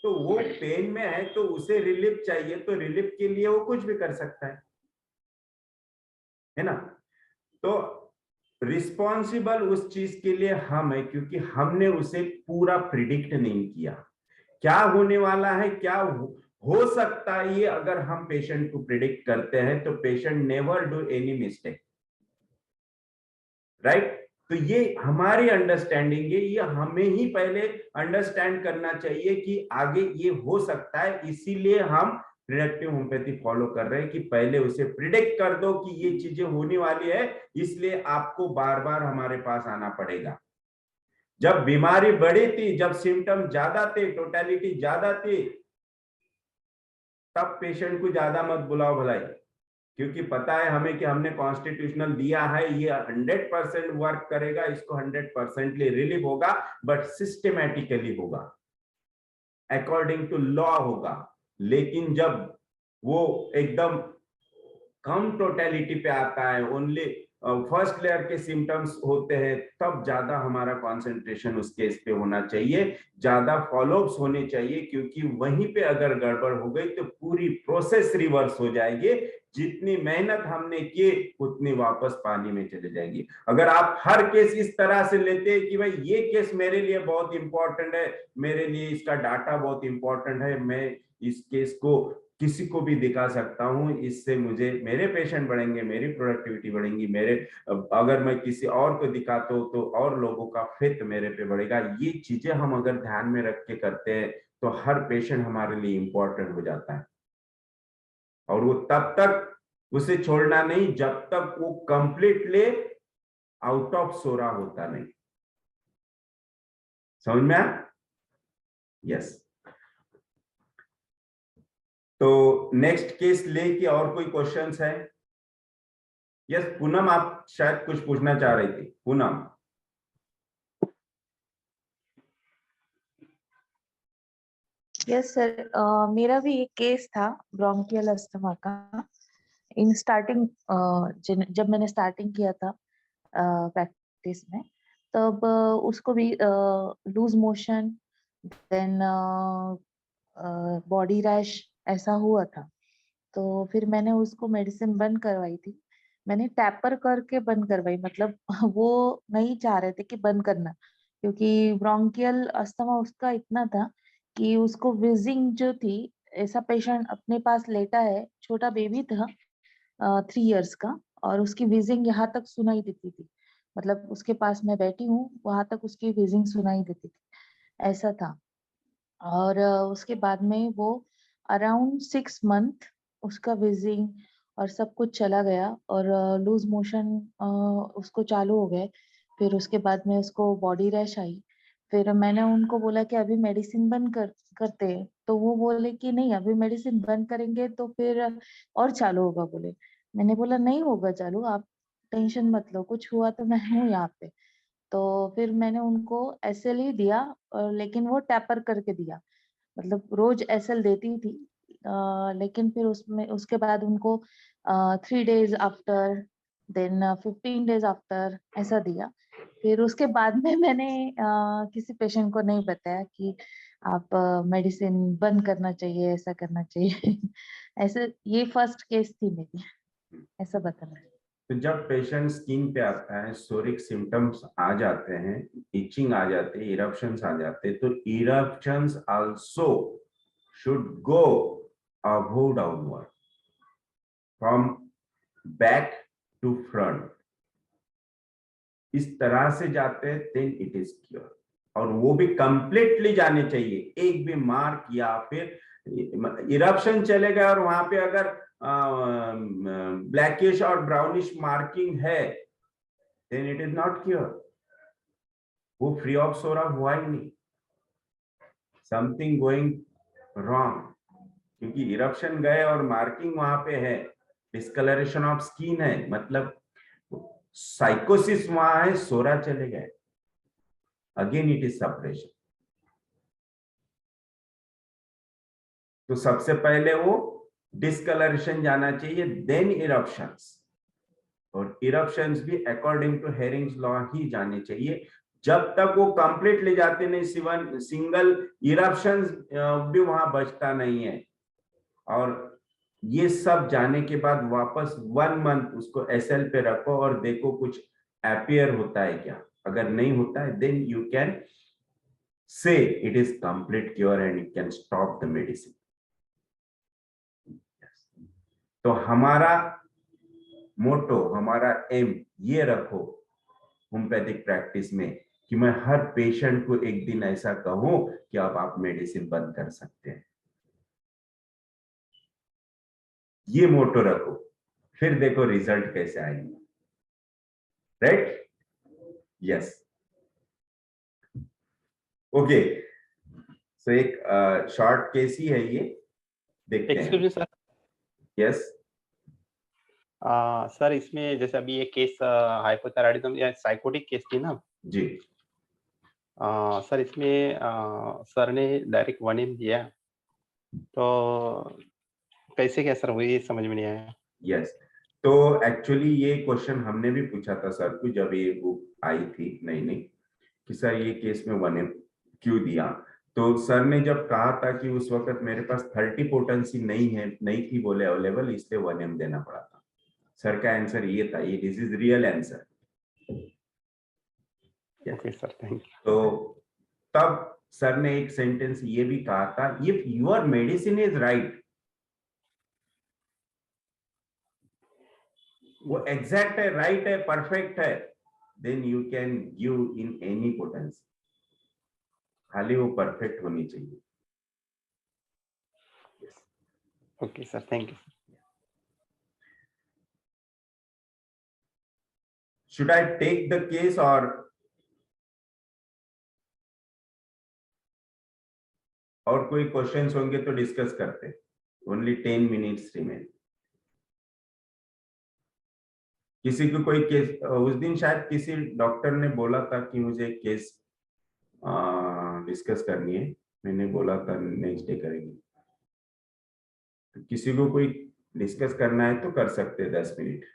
तो वो पेन में है तो उसे रिलीफ चाहिए, तो रिलीफ के लिए वो कुछ भी कर सकता है ना। तो रिस्पॉन्सिबल उस चीज के लिए हम है, क्योंकि हमने उसे पूरा प्रिडिक्ट नहीं किया क्या होने वाला है, क्या हो सकता है। ये अगर हम पेशेंट को प्रिडिक्ट करते हैं तो patient never do any mistake, right. तो ये हमारी अंडरस्टैंडिंग है, ये हमें ही पहले अंडरस्टैंड करना चाहिए कि आगे ये हो सकता है, इसीलिए हम प्रिडिक्टिव होम्योपैथी फॉलो कर रहे हैं कि पहले उसे प्रिडिक्ट कर दो कि ये चीजें होने वाली है, इसलिए आपको बार बार हमारे पास आना पड़ेगा। जब बीमारी बड़ी थी, जब सिम्टम ज्यादा थे, टोटलिटी ज्यादा थी, तब पेशेंट को ज्यादा मत बुलाओ भलाई, क्योंकि पता है हमें कि हमने कॉन्स्टिट्यूशनल दिया है, ये 100% वर्क करेगा, इसको 100% रिलीफ होगा, बट सिस्टमैटिकली होगा, अकॉर्डिंग टू लॉ होगा। लेकिन जब वो एकदम कम टोटलिटी पे आता है, ओनली फर्स्ट लेयर के सिम्टम्स होते हैं, तब ज्यादा हमारा कंसंट्रेशन उस केस पे होना चाहिए, ज्यादा फॉलोअप्स होने चाहिए, क्योंकि वहीं पे अगर गड़बड़ हो गई तो पूरी प्रोसेस रिवर्स हो जाएगी, जितनी मेहनत हमने की उतनी वापस पानी में चले जाएगी। अगर आप हर केस इस तरह से लेते हैं कि भाई ये केस मेरे लिए बहुत इंपॉर्टेंट है, मेरे लिए इसका डाटा बहुत इंपॉर्टेंट है, मैं इस केस को किसी को भी दिखा सकता हूं, इससे मुझे मेरे पेशेंट बढ़ेंगे, मेरी प्रोडक्टिविटी बढ़ेंगी, मेरे अगर मैं किसी और को दिखाता हूं तो और लोगों का फेथ मेरे पे बढ़ेगा, ये चीजें हम अगर ध्यान में रख के करते हैं तो हर पेशेंट हमारे लिए इंपॉर्टेंट हो जाता है। और वो तब तक उसे छोड़ना नहीं जब तक वो कंप्लीटली आउट ऑफ सोरा होता नहीं। समझ में आया? यस। तो नेक्स्ट केस लेके और कोई क्वेश्चंस है? यस पूनम, आप शायद कुछ पूछना चाह रही थी। पूनम, यस सर, मेरा भी एक केस था ब्रोंकियल अस्थमा का। इन स्टार्टिंग जब मैंने स्टार्टिंग किया था प्रैक्टिस में, तब उसको भी loose motion, then body rash ऐसा हुआ था। तो फिर मैंने उसको मेडिसिन बंद करवाई थी। मैंने टैपर करके बंद करवाई, मतलब वो नहीं चाह रहे थे कि बंद करना, क्योंकि ब्रोंकियल अस्थमा उसका इतना था कि उसको विजिंग जो थी, ऐसा पेशेंट अपने पास लेटा है, छोटा बेबी था 3 इयर्स का, और उसकी विजिंग यहाँ तक सुनाई देती थी, मतलब उसके पास मैं बैठी हूँ वहां तक उसकी विजिंग सुनाई देती थी, ऐसा था। और उसके बाद में वो अराउंड 6 मंथ उसका विजिंग और सब कुछ चला गया, और लूज मोशन उसको चालू हो गए। फिर उसके बाद में उसको बॉडी रैश आई। फिर मैंने उनको बोला कि अभी मेडिसिन बंद करते हैं, तो वो बोले कि नहीं, अभी मेडिसिन बंद करेंगे तो फिर और चालू होगा बोले। मैंने बोला नहीं होगा चालू, आप टेंशन मत लो, कुछ हुआ तो मैं हूँ यहाँ पे। तो फिर मैंने उनको एसएल ही दिया, लेकिन वो टैपर करके दिया, मतलब रोज एसएल देती थी। लेकिन फिर उसमें उसके बाद उनको 3 days after, then 15 days after ऐसा दिया। फिर उसके बाद में मैंने किसी पेशेंट को नहीं बताया कि आप मेडिसिन बंद करना चाहिए, ऐसा करना चाहिए। ऐसे ये फर्स्ट केस थी मेरी, ऐसा बताना। तो जब पेशेंट स्किन पे आता है, सोरिक सिम्टम्स आ जाते हैं, इचिंग आ जाती है, इरप्शंस आ जाते हैं, तो eruptions also should go above downward from back to front, इस तरह से जाते हैं, देन इट इज क्योर। और वो भी कंप्लीटली जाने चाहिए, एक भी मार्क या फिर इरप्शन चले गए और वहां पे अगर ब्लैकिश और ब्राउनिश मार्किंग है, then it is not cure, वो फ्री ऑफ सोरा हुआ ही नहीं, समथिंग गोइंग रॉन्ग, क्योंकि इरप्शन गए और मार्किंग वहां पे है, डिस्कलरेशन ऑफ स्किन है, मतलब साइकोसिस वहां है, सोरा चले गए, अगेन इट इज सप्रेशन। तो सबसे पहले वो डिस्कलरेशन जाना चाहिए, देन इरप्शंस, और इरप्शंस भी अकॉर्डिंग टू हेरिंग्स लॉ ही जाने चाहिए। जब तक वो कंप्लीट ले जाते नहीं, सिंगल इरप्शंस भी वहां बचता नहीं है। और ये सब जाने के बाद वापस 1 मंथ उसको एसएल पे रखो और देखो कुछ अपीयर होता है क्या। अगर नहीं होता है, then you can say it is complete cure and you can stop the medicine. तो हमारा मोटो, हमारा एम ये रखो होम्योपैथिक प्रैक्टिस में कि मैं हर पेशेंट को एक दिन ऐसा कहूं कि अब आप मेडिसिन बंद कर सकते हैं। ये मोटो रखो, फिर देखो रिजल्ट कैसे आएंगे। राइट? Yes, okay. सो एक शॉर्ट केस ही है ये, देखते एक्सक्यूज हैं। मी सर। यस, सर इसमें जैसे अभी ये केस हाइपोथायराइडिज्म या साइकोटिक केस थी ना, जी। सर इसमें सर ने डायरेक्ट 1M दिया, तो कैसे क्या सर, वही समझ में नहीं आया। यस, तो एक्चुअली ये क्वेश्चन हमने भी पूछा था सर को जब ये बुक आई थी नई नई, कि सर ये केस में 1M क्यों दिया। तो सर ने जब कहा था कि उस वक्त मेरे पास 30 पोटेंसी नहीं थी बोले अवेलेबल, इसलिए 1M देना पड़ा था। सर का आंसर ये था, ये this is real answer. Okay sir, thank you. तो तब सर ने एक सेंटेंस ये भी कहा था, if your medicine is right, वो एग्जैक्ट है, राइट है, परफेक्ट है, then you can give in any potency, खाली वो परफेक्ट होनी चाहिए। Okay sir, thank you. Should I take the case और कोई क्वेश्चंस होंगे तो डिस्कस करते। Only 10 minutes remain. किसी को कोई केस, उस दिन शायद किसी डॉक्टर ने बोला था कि मुझे केस डिस्कस करनी है, मैंने बोला था नेक्स्ट डे करेंगे। तो किसी को कोई डिस्कस करना है तो कर सकते हैं 10 मिनट,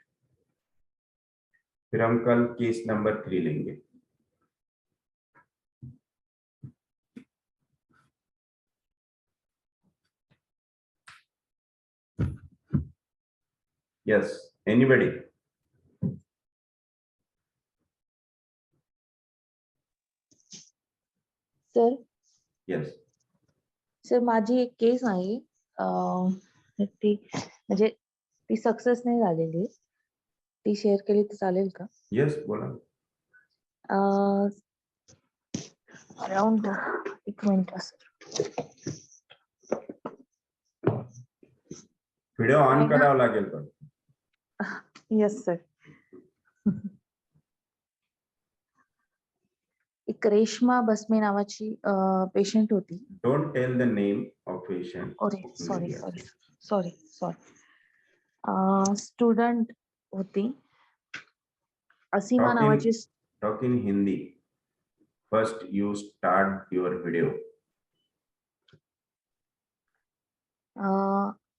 फिर हम कल केस नंबर 3 लेंगे। Yes, anybody? Sir yes, sir माझी एक केस आहे, ती म्हणजे ती सक्सेस नाही झालेली, ती शेअर केली तर चालेल का? यस, बोला। Around 1 minute sir. Video on आहे ना? करावा लागेल पण। Yes sir. एक रेश्मा बसमे नावाची पेशंट होती। Don't tell the name of patient. अरे सॉरी स्टूडेंट होती, असीमा नावाची। Talk in Hindi. First you start your video.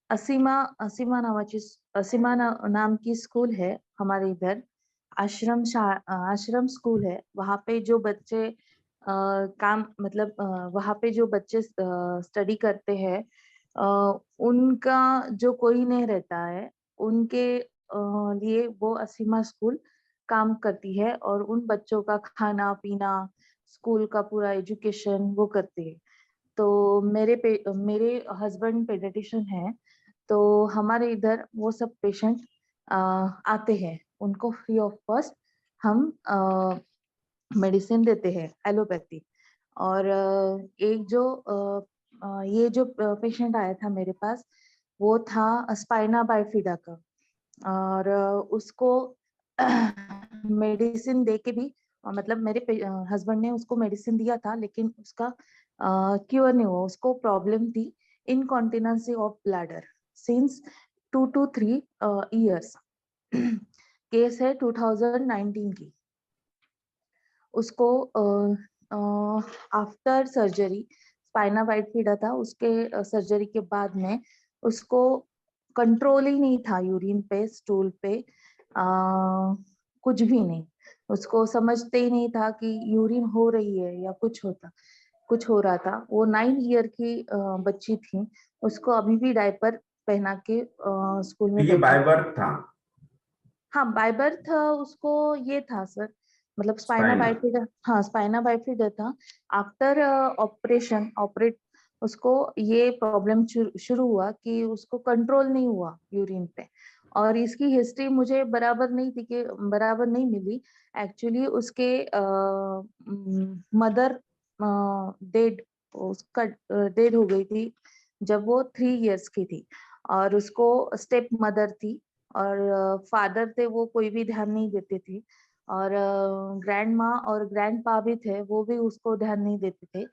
Asima नाम की स्कूल है हमारे इधर, आश्रम स्कूल है। वहाँ पे जो बच्चे वहाँ पे जो बच्चे स्टडी करते हैं, उनका जो कोई नहीं रहता है, उनके लिए वो असीमा स्कूल काम करती है और उन बच्चों का खाना पीना, स्कूल का पूरा एजुकेशन वो करती है। तो मेरे हस्बैंड पेडियाट्रिशियन है, तो हमारे इधर वो सब पेशेंट आते हैं, उनको फ्री ऑफ कॉस्ट हम मेडिसिन देते हैं एलोपैथी। और ये जो पेशेंट आया था मेरे पास, वो था स्पाइना बाइफिडा का, और उसको मेडिसिन दे के भी मतलब मेरे हस्बैंड ने उसको मेडिसिन दिया था, लेकिन उसका क्योर नहीं हुआ। उसको प्रॉब्लम थी incontinency of bladder since 2 to 3 years. Case है 2019 की. उसको आफ्टर सर्जरी स्पाइना बाइफिडा था, उसके सर्जरी के बाद में उसको कंट्रोल ही नहीं था यूरिन पे, स्टूल पे, कुछ भी नहीं. उसको समझते ही नहीं था कि यूरिन हो रही है या कुछ हो रहा था. वो 9 ईयर की बच्ची थी. उसको अभी भी डायपर पहना के स्कूल में ये बाय बैठा. बर्थ था? हाँ, बाय बर्थ उसको ये था सर, मतलब स्पाइना Spina. बाइफिडा. हाँ, स्पाइना बाइफिडा था. आफ्टर ऑपरेट उसको ये प्रॉब्लम शुरू हुआ कि उसको कंट्रोल नहीं हुआ यूरिन पे. और इसकी हिस्ट्री मुझे बराबर नहीं मिली. एक्चुअली उसके मदर डेड हो गई थी जब वो 3 इयर्स की थी. और उसको स्टेप मदर थी और फादर थे, वो कोई भी ध्यान नहीं देते थे. और ग्रैंड माँ और ग्रैंड पा भी थे, वो भी उसको ध्यान नहीं देते थे.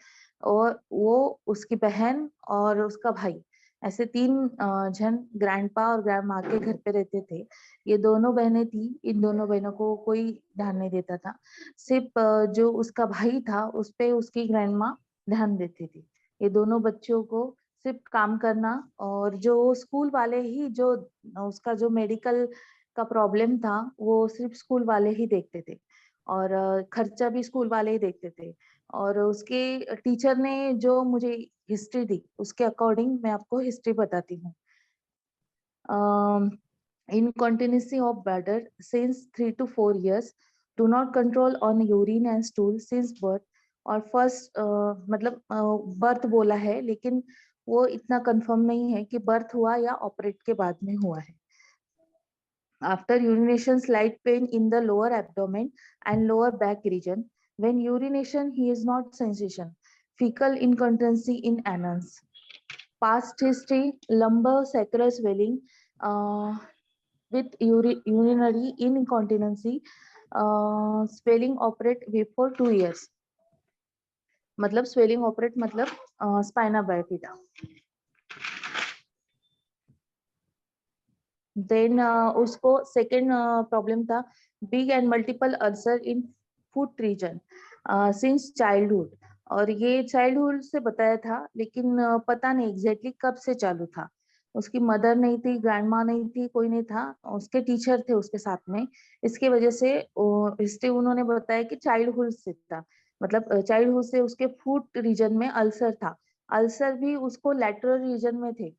और वो उसकी बहन और उसका भाई, ऐसे 3 जन ग्रैंड पा और ग्रैंड माँ के घर पे रहते थे. ये दोनों बहनें थी. इन दोनों बहनों को कोई ध्यान नहीं देता था. सिर्फ जो उसका भाई था उस पे उसकी ग्रैंड माँ ध्यान देती थी. ये दोनों बच्चों को सिर्फ काम करना, और जो स्कूल वाले ही, जो उसका जो मेडिकल का प्रॉब्लम था, वो सिर्फ स्कूल वाले ही देखते थे. और खर्चा भी स्कूल वाले ही देखते थे. और उसके टीचर ने जो मुझे हिस्ट्री दी, उसके अकॉर्डिंग मैं आपको हिस्ट्री बताती हूँ. Incontinency of bladder since 3 to 4 years, do not control on urine and stool since birth. और फर्स्ट मतलब बर्थ बोला है, लेकिन वो इतना कंफर्म नहीं है कि बर्थ हुआ या ऑपरेट के बाद में हुआ है. After urination, slight pain in the lower abdomen and lower back region. When urination, he is not sensation. Fecal incontinency in anus. Past history, lumbar sacral swelling with urinary incontinency. Swelling operate before 2 years. मतलब swelling operate मतलब spina bifida. Then उसको second problem था big and multiple ulcer in foot region since childhood. और ये childhood से बताया था, लेकिन पता नहीं exactly कब से चालू था. उसकी मदर नहीं थी, ग्रैंड माँ नहीं थी, कोई नहीं था. उसके टीचर थे उसके साथ में. इसके वजह से हिस्ट्री उन्होंने बताया कि चाइल्डहुड से था, मतलब चाइल्डहुड से उसके फुट रीजन में अल्सर था. अल्सर भी उसको लैटरल रीजन में थे,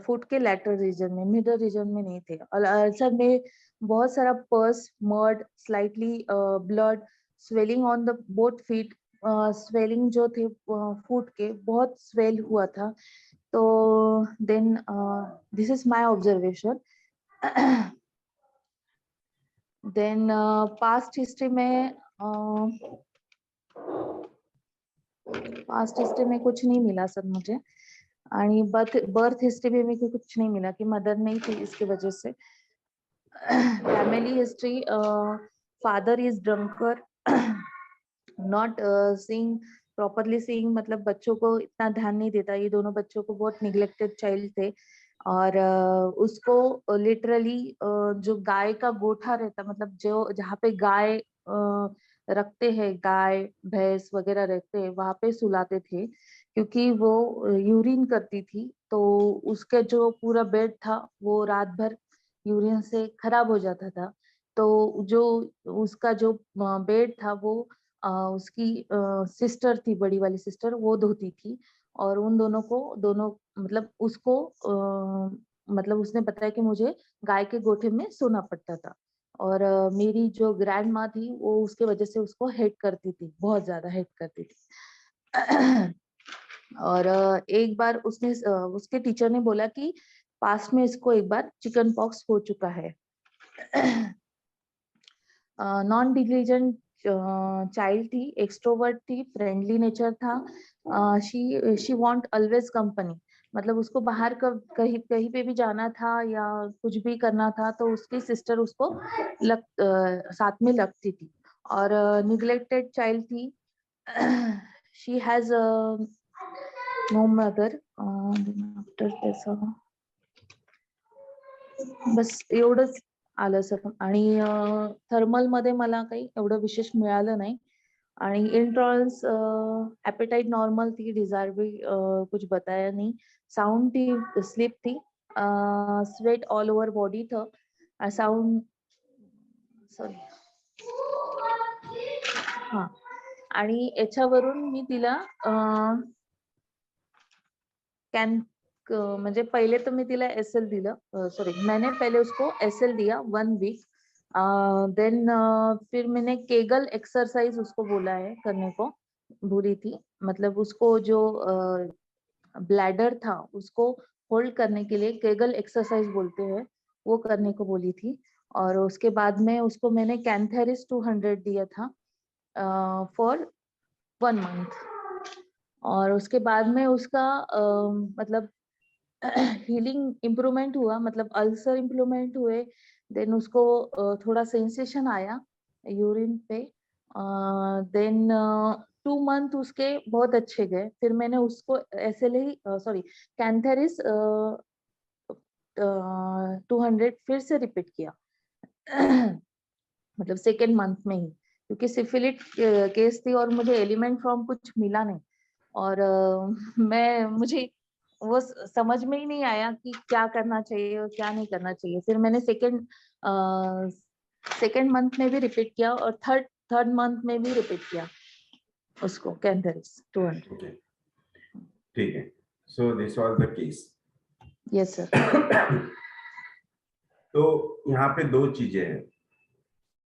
फुट के लैटरल रीजन में, मिडल रीजन में नहीं थे. और अल्सर में बहुत सारा pus, mud, slightly blood, swelling on the both feet. Swelling जो थे फुट के, बहुत स्वेल हुआ था. तो then this is my observation. Then past history में कुछ नहीं मिला सर मुझे. आणि बर्थ हिस्ट्री भी मेरे को कुछ नहीं मिला कि मदर नहीं थी इसकी वजह से. Family history, father is drunker, not seeing properly seeing, मतलब बच्चों को इतना ध्यान नहीं देता. ये दोनों बच्चों को बहुत निग्लेक्टेड चाइल्ड थे. और उसको लिटरली जो गाय का गोठा रहता, मतलब जो जहाँ पे गाय रखते हैं, गाय भैंस वगैरह रहते हैं, वहां पे सुलाते थे, क्योंकि वो यूरिन करती थी. तो उसके जो पूरा बेड था वो रात भर यूरिन से खराब हो जाता था. तो जो उसका जो बेड था वो उसकी सिस्टर थी, बड़ी वाली सिस्टर, वो धोती थी. और उन दोनों मतलब उसको मतलब उसने बताया कि मुझे गाय के गोठे में सोना पड़ता था. और मेरी जो ग्रैंड माँ थी, वो उसके वजह से उसको हेट करती थी, बहुत ज्यादा हेट करती थी. और एक बार उसके टीचर ने बोला कि पास्ट में इसको एक बार चिकन पॉक्स हो चुका है. नॉन डिलीजेंट चाइल्ड थी, एक्सट्रोवर्ट थी, फ्रेंडली नेचर था. शी वांट ऑलवेज कंपनी, मतलब उसको बाहर कहीं पे भी जाना था या कुछ भी करना था तो उसकी सिस्टर उसको साथ में लगती थी. और निग्लेक्टेड चाइल्ड थी. She has no mother. After त्याचं बस एवढंच आलं सर. आणि थर्मल मध्ये मला काही एवढं विशेष मिळालं नाही. आणि इंट्रॉल्स एपेटाइट नॉर्मल थी, डिजायर भी कुछ बताया नहीं, साउंड थी, स्लिप थी, स्वेट ऑल ओवर बॉडी था, साउंड सॉरी हाँ. आणि याच्यावरून मी तिला म्हणजे पहले तो मैं तिला एसएल दिला, सॉरी मैंने पहले उसको एसएल दिया 1 वीक. देन फिर मैंने केगल एक्सरसाइज उसको बोला है करने को, बोली थी. मतलब उसको जो ब्लैडर था उसको होल्ड करने के लिए केगल एक्सरसाइज बोलते हैं, वो करने को बोली थी. और उसके बाद में उसको मैंने कैंथेरिस 200 दिया था फॉर 1 मंथ. और उसके बाद में उसका मतलब हीलिंग इम्प्रूवमेंट हुआ, मतलब अल्सर इम्प्रूवमेंट हुए. देन उसको थोड़ा सेंसेशन आया यूरिन पे. देन 2 मंथ उसके बहुत अच्छे गए. फिर मैंने उसको ऐसे ही सॉरी कैंथेरिस 200 फिर से रिपीट किया मतलब सेकेंड मंथ में ही, क्योंकि सिफिलिट केस थी और मुझे एलिमेंट फ्रॉम कुछ मिला नहीं. और मुझे वो समझ में ही नहीं आया कि क्या करना चाहिए और क्या नहीं करना चाहिए. फिर मैंने सेकेंड मंथ में भी रिपीट किया और थर्ड मंथ में भी रिपीट किया उसको कैंथेरिस 200. Okay. ठीक है. So this was the case. Yes sir. तो यहाँ पे 2 चीजें हैं.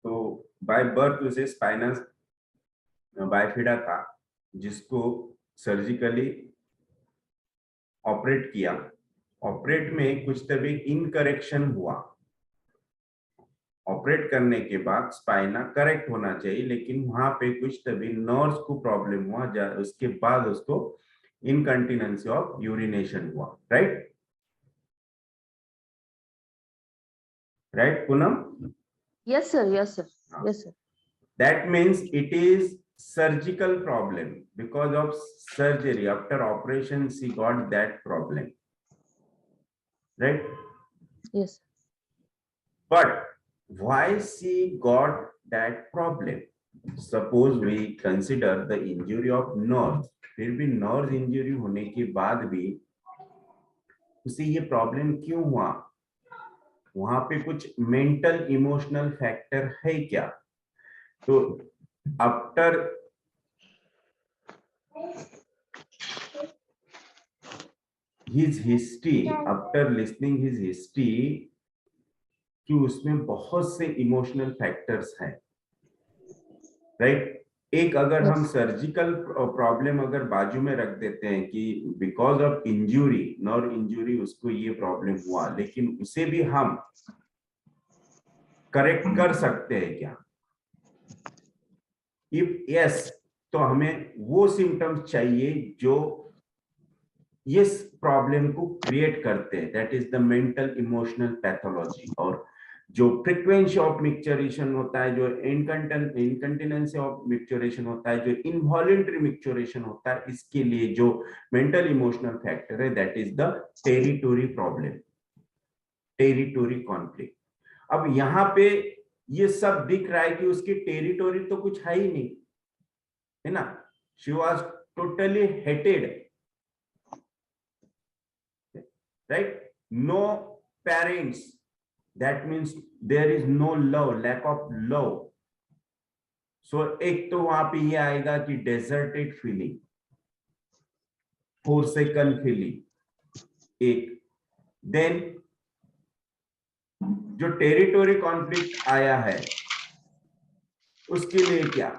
तो बाय बर्थ उसे स्पाइनस बाइफिडा था, जिसको सर्जिकली ऑपरेट किया. ऑपरेट में कुछ तभी इनकरेक्शन हुआ. ऑपरेट करने के बाद स्पाइना करेक्ट होना चाहिए, लेकिन वहां पे कुछ तभी नर्व्स को प्रॉब्लम हुआ. उसके बाद उसको इनकंटिनेंसी ऑफ यूरिनेशन हुआ. Right Poonam? Yes sir. Yes sir. Yes sir. That means it is surgical problem. Because of surgery, after operation she got that problem, right? Yes. But why she got that problem? Suppose we consider the injury of nerve. फिर भी nerve injury होने के बाद भी उसे ये problem क्यों हुआ? वहां पे कुछ मेंटल इमोशनल फैक्टर है क्या? तो after his history, after listening his history, कि उसमें बहुत से इमोशनल फैक्टर्स हैं. राइट. एक अगर हम सर्जिकल प्रॉब्लम अगर बाजू में रख देते हैं कि because of injury, nerve injury, उसको ये प्रॉब्लम हुआ, लेकिन उसे भी हम करेक्ट कर सकते हैं क्या? इफ यस, तो हमें वो सिम्टम्स चाहिए जो इस प्रॉब्लम को क्रिएट करते हैं. That is the mental emotional pathology. और जो फ्रीक्वेंसी ऑफ मिक्चरेशन होता है, जो इनकंटिनेंसी ऑफ मिक्चरेशन होता है, जो इनवॉलंटरी मिक्चरेशन होता है, इसके लिए जो मेंटल इमोशनल फैक्टर है, that is the territory problem, territory conflict. अब यहाँ पे ये सब दिख रहा है कि उसकी टेरिटोरी तो कुछ है ही नहीं, है ना. She was totally hated, right? No parents, that means there is no love, lack of love. So एक तो वहां पे ये आएगा कि deserted feeling, forsaken feeling. एक then जो टेरिटोरी कॉन्फ्लिक्ट आया है उसके लिए क्या?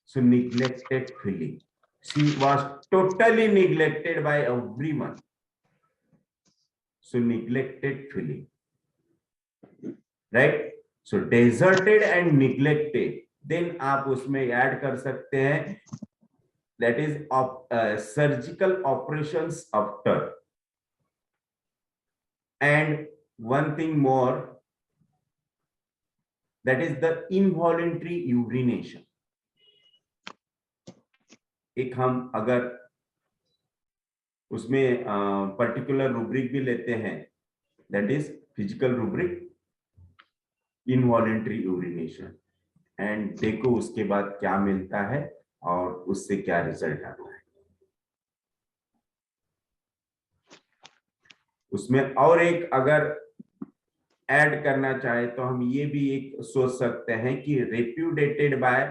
So neglected feeling. She was totally neglected by everyone. So neglected feeling, right? So deserted and neglected. Then आप उसमें ऐड कर सकते हैं, that is surgical operations after. And one thing more, that is the involuntary urination. एक हम अगर उसमें पर्टिकुलर रूब्रिक भी लेते हैं, that is physical rubric, involuntary urination, and देखो उसके बाद क्या मिलता है और उससे क्या रिजल्ट आता है। उसमें और एक अगर ऐड करना चाहे तो हम ये भी एक सोच सकते हैं कि रेप्यूडेटेड बाय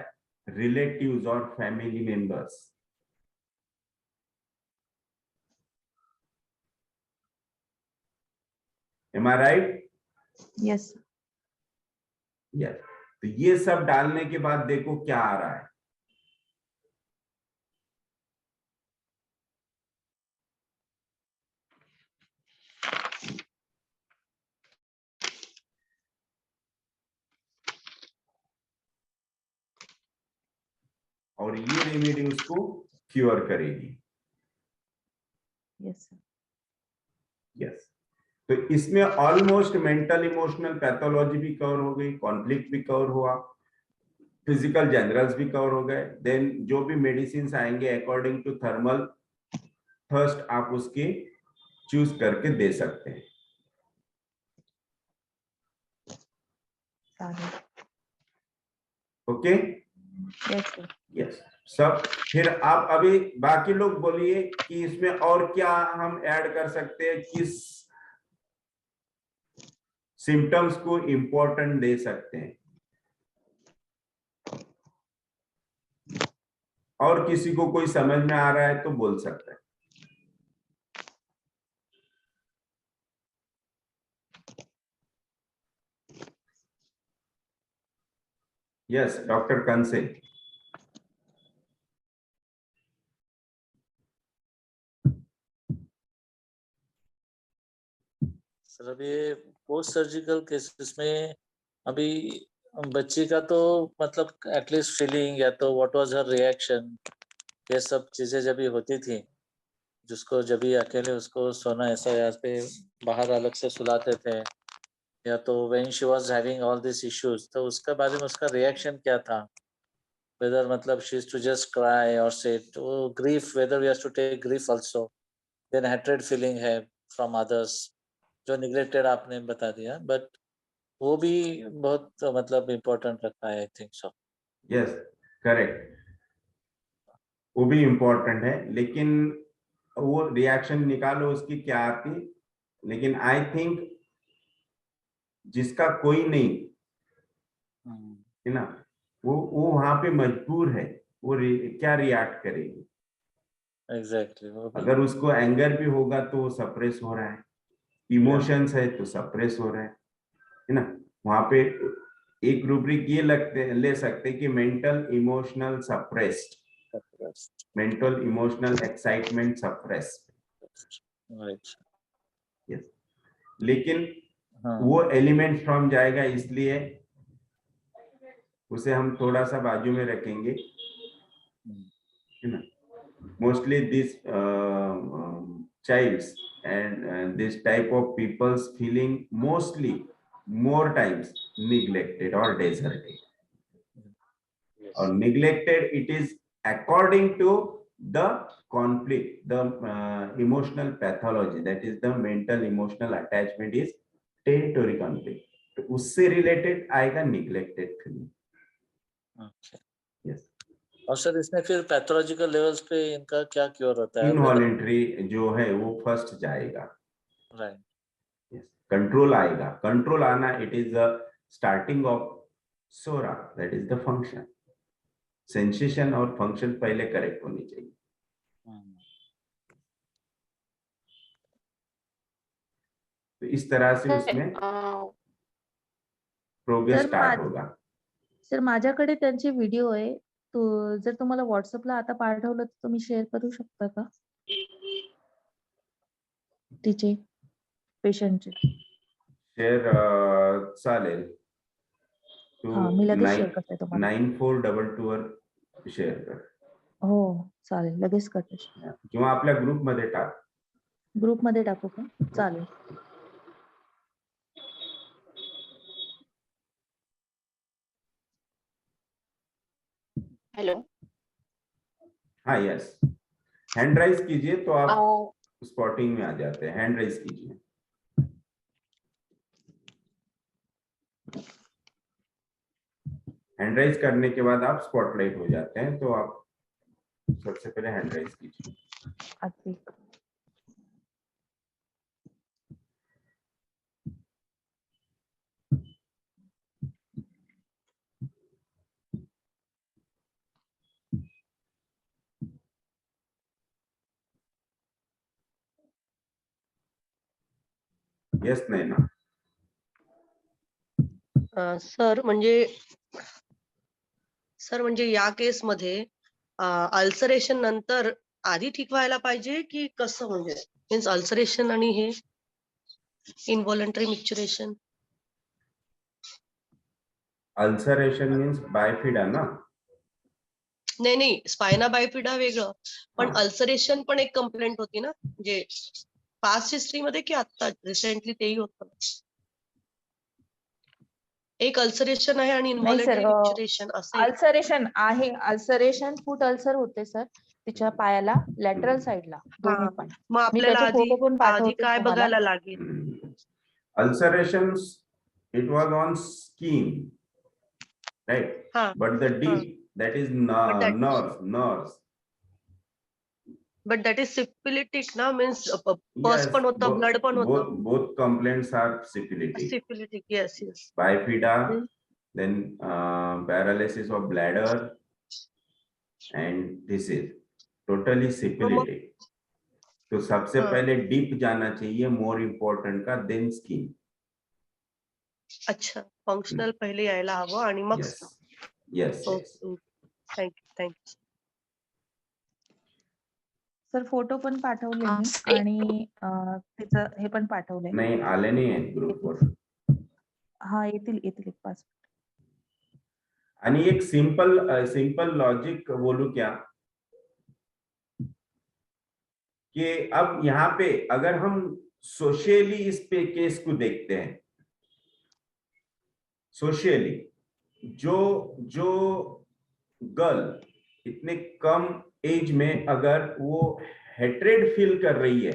रिलेटिव्स और फैमिली मेंबर्स। एम आई राइट? यस। यस। तो ये सब डालने के बाद देखो क्या आ रहा है। और ये रेमेडी उसको क्योर करेगी। Yes sir. यस। तो इसमें ऑलमोस्ट मेंटल इमोशनल पैथोलॉजी भी कवर हो गई, कॉन्फ्लिक्ट भी कवर हुआ, फिजिकल जनरल्स भी कवर हो गए। देन जो भी मेडिसिन आएंगे अकॉर्डिंग टू थर्मल थर्स्ट आप उसके चूज करके दे सकते हैं। ओके? Yes sir. यस सब। फिर आप अभी बाकी लोग बोलिए कि इसमें और क्या हम ऐड कर सकते हैं, किस सिम्टम्स को इंपॉर्टेंट दे सकते हैं, और किसी को कोई समझ में आ रहा है तो बोल सकता है। Yes doctor कंसे। सर अभी पोस्ट सर्जिकल केसेस में अभी बच्ची का तो मतलब एटलीस्ट फीलिंग या तो व्हाट वाज हर रिएक्शन, ये सब चीजें जब भी होती थी, जिसको जब भी अकेले उसको सोना ऐसा या पे बाहर अलग से सुलाते थे, या तो when she was having all this issues, तो उसके बारे में उसका रिएक्शन क्या था, वेदर मतलब she is to just cry और सिट, वो grief, whether we have to take grief also, then hatred feeling है फ्रॉम अदर्स, जो निग्लेक्टेड आपने बता दिया, बट वो भी बहुत मतलब इम्पोर्टेंट लगता है, I think so. Yes correct, वो भी इम्पोर्टेंट है, लेकिन वो रिएक्शन निकालो उसकी क्या आती, लेकिन आई थिंक जिसका कोई नहीं है ना, वो वहां पे मजबूर है, वो क्या रिएक्ट करेगी। एग्जैक्टली, वो भी अगर उसको एंगर भी होगा तो वो सप्रेस हो रहा है, इमोशंस है तो सप्रेस हो रहा है ना। वहां पे एक रूब्रिक ये ले सकते कि mental emotional suppressed, mental emotional excitement suppressed. Right. Yes, लेकिन हाँ, वो एलिमेंट फ्रॉम जाएगा, इसलिए उसे हम थोड़ा सा बाजू में रखेंगे, है ना। Mostly this childs and this type of people's feeling mostly more times neglected or deserted, or neglected it is according to the conflict, the emotional pathology, that is the mental emotional attachment is territory conflict, तो उससे रिलेटेड आएगा neglected feeling। yes, और सर इसमें फिर पैथोलॉजिकल लेवल्स पे इनका क्या क्योर होता है? इनवॉलेंट्री जो है वो फर्स्ट जाएगा, राइट। yes, कंट्रोल आएगा, कंट्रोल आना it is the starting of psora, that is the function, sensation और फंक्शन पहले करेक्ट होनी चाहिए। तो इस तरह से उसमें प्रोग्रेस स्टार्ट होगा। सर माझ्याकडे त्यांचे व्हिडिओ आहे, तो जर तुम्हाला व्हॉट्सअपला आता पाठवलं तर तुम्ही शेअर करू शकता का तिचे पेशंटचे? शेअर चालेल, हा, मी लगेच शेअर करते तुम्हाला। 9422 वर शेअर कर, हो चालेल, लगेच करते। किंवा आपल्या ग्रुप मध्ये टाक। ग्रुप मध्ये टाकू का? चालेल। हेलो। हाँ यस, हैंड राइज कीजिए तो आप स्पॉटिंग में आ जाते हैं। हैंड रेज कीजिए। हैंड रेज करने के बाद आप स्पॉटलाइट हो जाते हैं, तो आप सबसे पहले हैंड रेज कीजिए। अतिक। यस नाही ना? सर म्हणजे या केसमध्ये अल्सरेशन नंतर आधी ठीक व्हायला पाहिजे की कसं, म्हणजे मीन्स अल्सरेशन आणि हे इनव्हॉलंटरी मिक्चुरेशन? अल्सरेशन मीन्स बायफिडा ना? नाही, स्पायना बायफिडा वेगळं, पण हा. अल्सरेशन पण एक कंप्लेंट होती ना, म्हणजे पास्ट हिस्ट्री मध्ये की आता रिसेंटली तेही होतं? एक अल्सरेशन आहे आणि नाही सर, इनव्हॉलंटरी मिक्चुरेशन असं एक. अल्सरेशन आहे. अल्सरेशन फूट अल्सर होते सर तिच्या पायाला, लॅटरल साइडला दोन्ही पण. मग मी आपल्याला त्याचे फोटो पण आधी पाठवते काय तुम्हाला. बघायला लागेल? Ulcerations, it was on skin, right? हा, But the deep, that is nerves. But that is syphilitic ना, मीन्स पस Yes, पण होतं, ब्लड पण होतं. both complaints are syphilitic. Syphilitic, yes. Bifida, Hmm. then paralysis of bladder, and this is totally syphilitic. तो सबसे हाँ. पहले डीप जाना चाहिए, मोर इम्पॉर्टंट का, देन स्किन. अच्छा, फंक्शनल पहिले यायला हवं आणि मग. यस. थँक्यू. सर फोटो पण पाठवले मी आणि त्याचं हे पण पाठवलंय. नाही आले नाही आहेत ग्रुपवर. हा येतील एक 5. आणि एक सिंपल लॉजिक बोलू क्या, कि अब यहाँ पे अगर हम सोशियली इस पे केस को देखते हैं, सोशियली जो गर्ल इतने कम एज में अगर वो हेट्रेड फील कर रही है,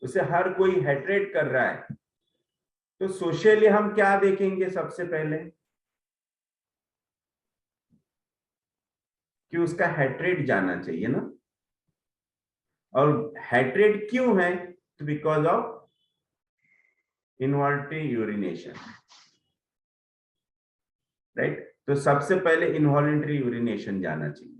उसे हर कोई हेट्रेड कर रहा है, तो सोशियली हम क्या देखेंगे? सबसे पहले कि उसका हेट्रेड जाना चाहिए ना। और हेट्रेड क्यों है? तो because of involuntary urination, right? तो सबसे पहले इनवॉल्यूंटरी यूरिनेशन जाना चाहिए।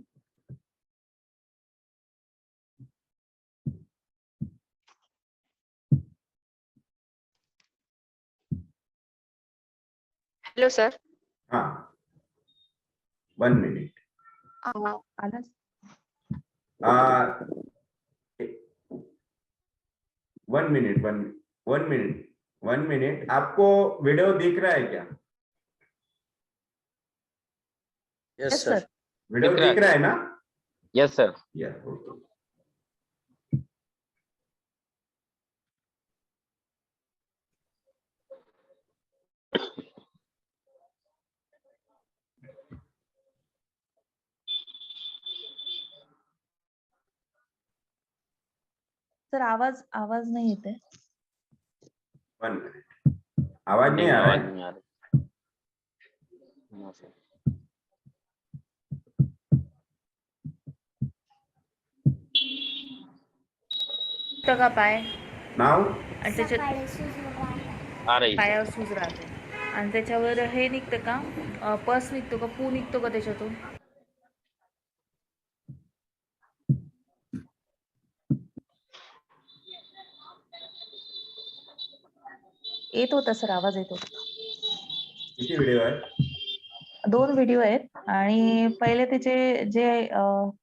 Hello sir. हाँ, 1 मिनट. आला. 1 मिनट. आपको वीडियो दिख रहा है क्या? Yes, sir. वीडियो दिख रहा है ना? Yes sir. या ओके. सर आवाज नाही येते. 1 मिनट. आवाज नहीं आ रहा है? नहीं आ रहा. No sir. का पाय नाउ आणि त्याच्यात आ रही है. पायावर सूज राहते आणि त्याच्यावर हे निघतं का, पस निघतो का, पू निघतो का त्याच्यातून? येत होता सर, आवाज येत होता. किती व्हिडिओ आहे? 2 व्हिडिओ आहेत आणि पहिले त्याचे जे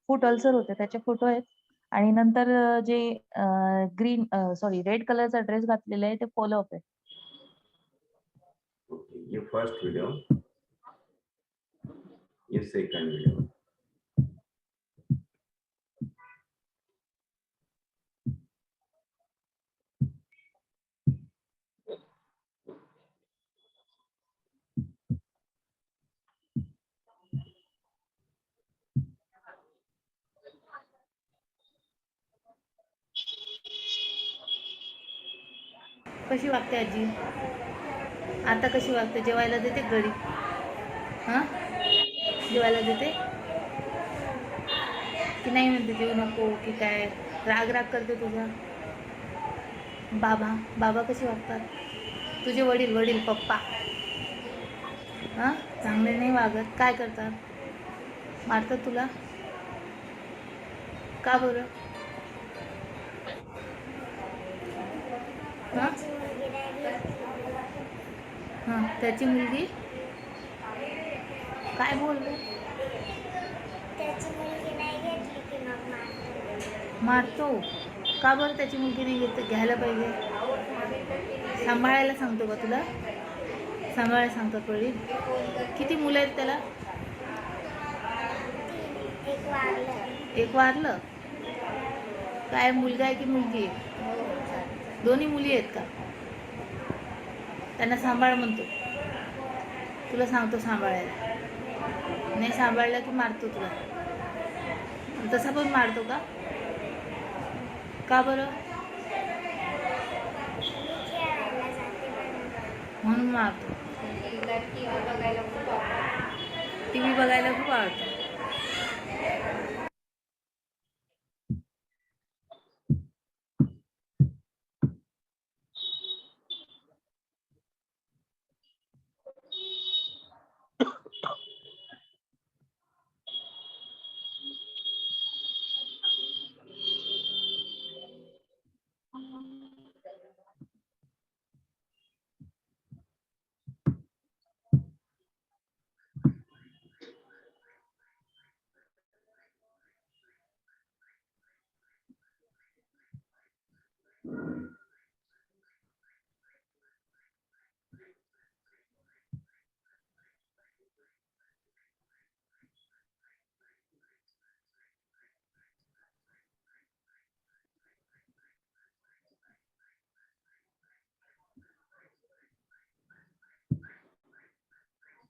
फूट अल्सर होते त्याचे फोटो आहेत आणि नंतर जे रेड कलरचा ड्रेस घातलेला आहे ते फॉलोअप आहे. ओके, ये फर्स्ट वीडियो, ये सेकंड वीडियो. कशी वागते आजी? आता कशी वागते? जेवायला देते घरी? हां, जेवायला देते की नाही? म्हणते जेवू नको की काय? राग राग करते तुझा? बाबा कशी वागतात? तुझे वडील पप्पा हां, चांगले नाही वागत? काय करतात? मारतात तुला? का बरं? हां हां, त्याची मुलगी काय बोलले? मारतो? का बरं त्याची मुलगी नाही घ्यायला पाहिजे? सांभाळायला सांगतो का तुला? सांभाळायला सांगतात वडील? किती मुलं आहेत त्याला? एक वारलं? काय मुलगा आहे की मुलगी आहे? दोन्ही मुली आहेत का? त्यांना सांभाळ म्हणतो. तुला सांगतो सांभाळायला. नाही सांभाळलं की मारतो तुला. तसा पण मारतो का? का बरं? म्हणून मारतो. टीव्ही बघायला खूप आवडतं.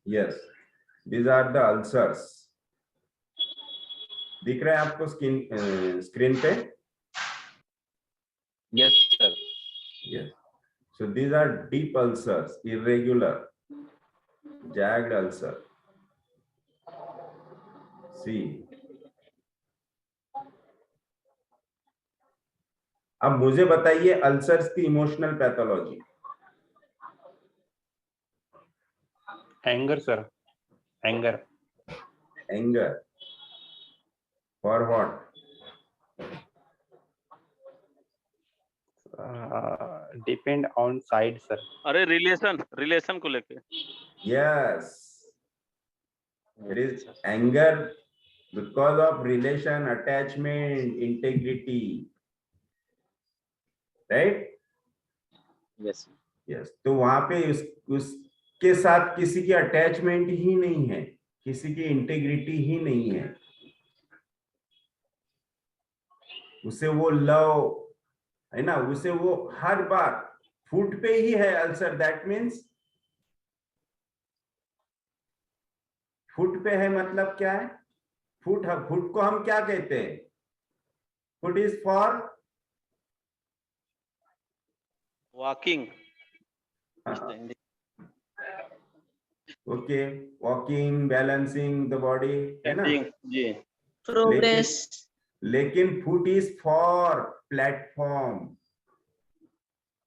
Yes, these are the ulcers. दिख रहा है आपको स्क्रीन पे? Yes, sir. Yes. So these are deep ulcers, irregular, jagged ulcer. See. अब मुझे बताइए अल्सर्स की emotional pathology. Anger, sir. Anger. Anger. For what? Depend on side, sir. अरे रिलेशन को लेके. Yes. It is anger because of relation, attachment, integrity. Right? Yes. Yes. तो वहां पे उसके साथ किसी की अटैचमेंट ही नहीं है, किसी की इंटेग्रिटी ही नहीं है. उसे वो लव है ना, उसे वो हर बार फुट पे ही है अल्सर. दैट मीन्स फुट पे है मतलब क्या है? फुट को हम क्या कहते हैं? Foot is for walking. Okay, walking, balancing the body, है ना जी. प्रोग्रेस. लेकिन फुट इज फॉर प्लेटफॉर्म.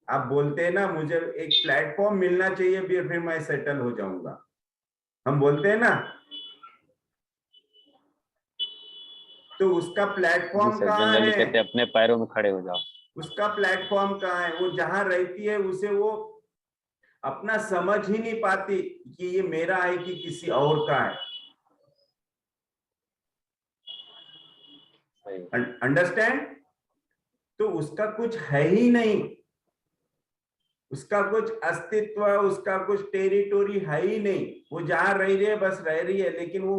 आप बोलते हैं ना मुझे एक प्लेटफॉर्म मिलना चाहिए फिर मैं सेटल हो जाऊंगा. हम बोलते हैं ना. तो उसका प्लेटफॉर्म कहाँ है? कहते अपने पैरों में खड़े हो जाओ. उसका प्लेटफॉर्म कहाँ है? वो जहां रहती है उसे वो अपना समझ ही नहीं पाती कि ये मेरा है कि किसी और का है. अंडरस्टैंड? तो उसका कुछ है ही नहीं, उसका कुछ अस्तित्व, उसका कुछ टेरिटोरी है ही नहीं. वो जहां रह रही है बस रह रही है, लेकिन वो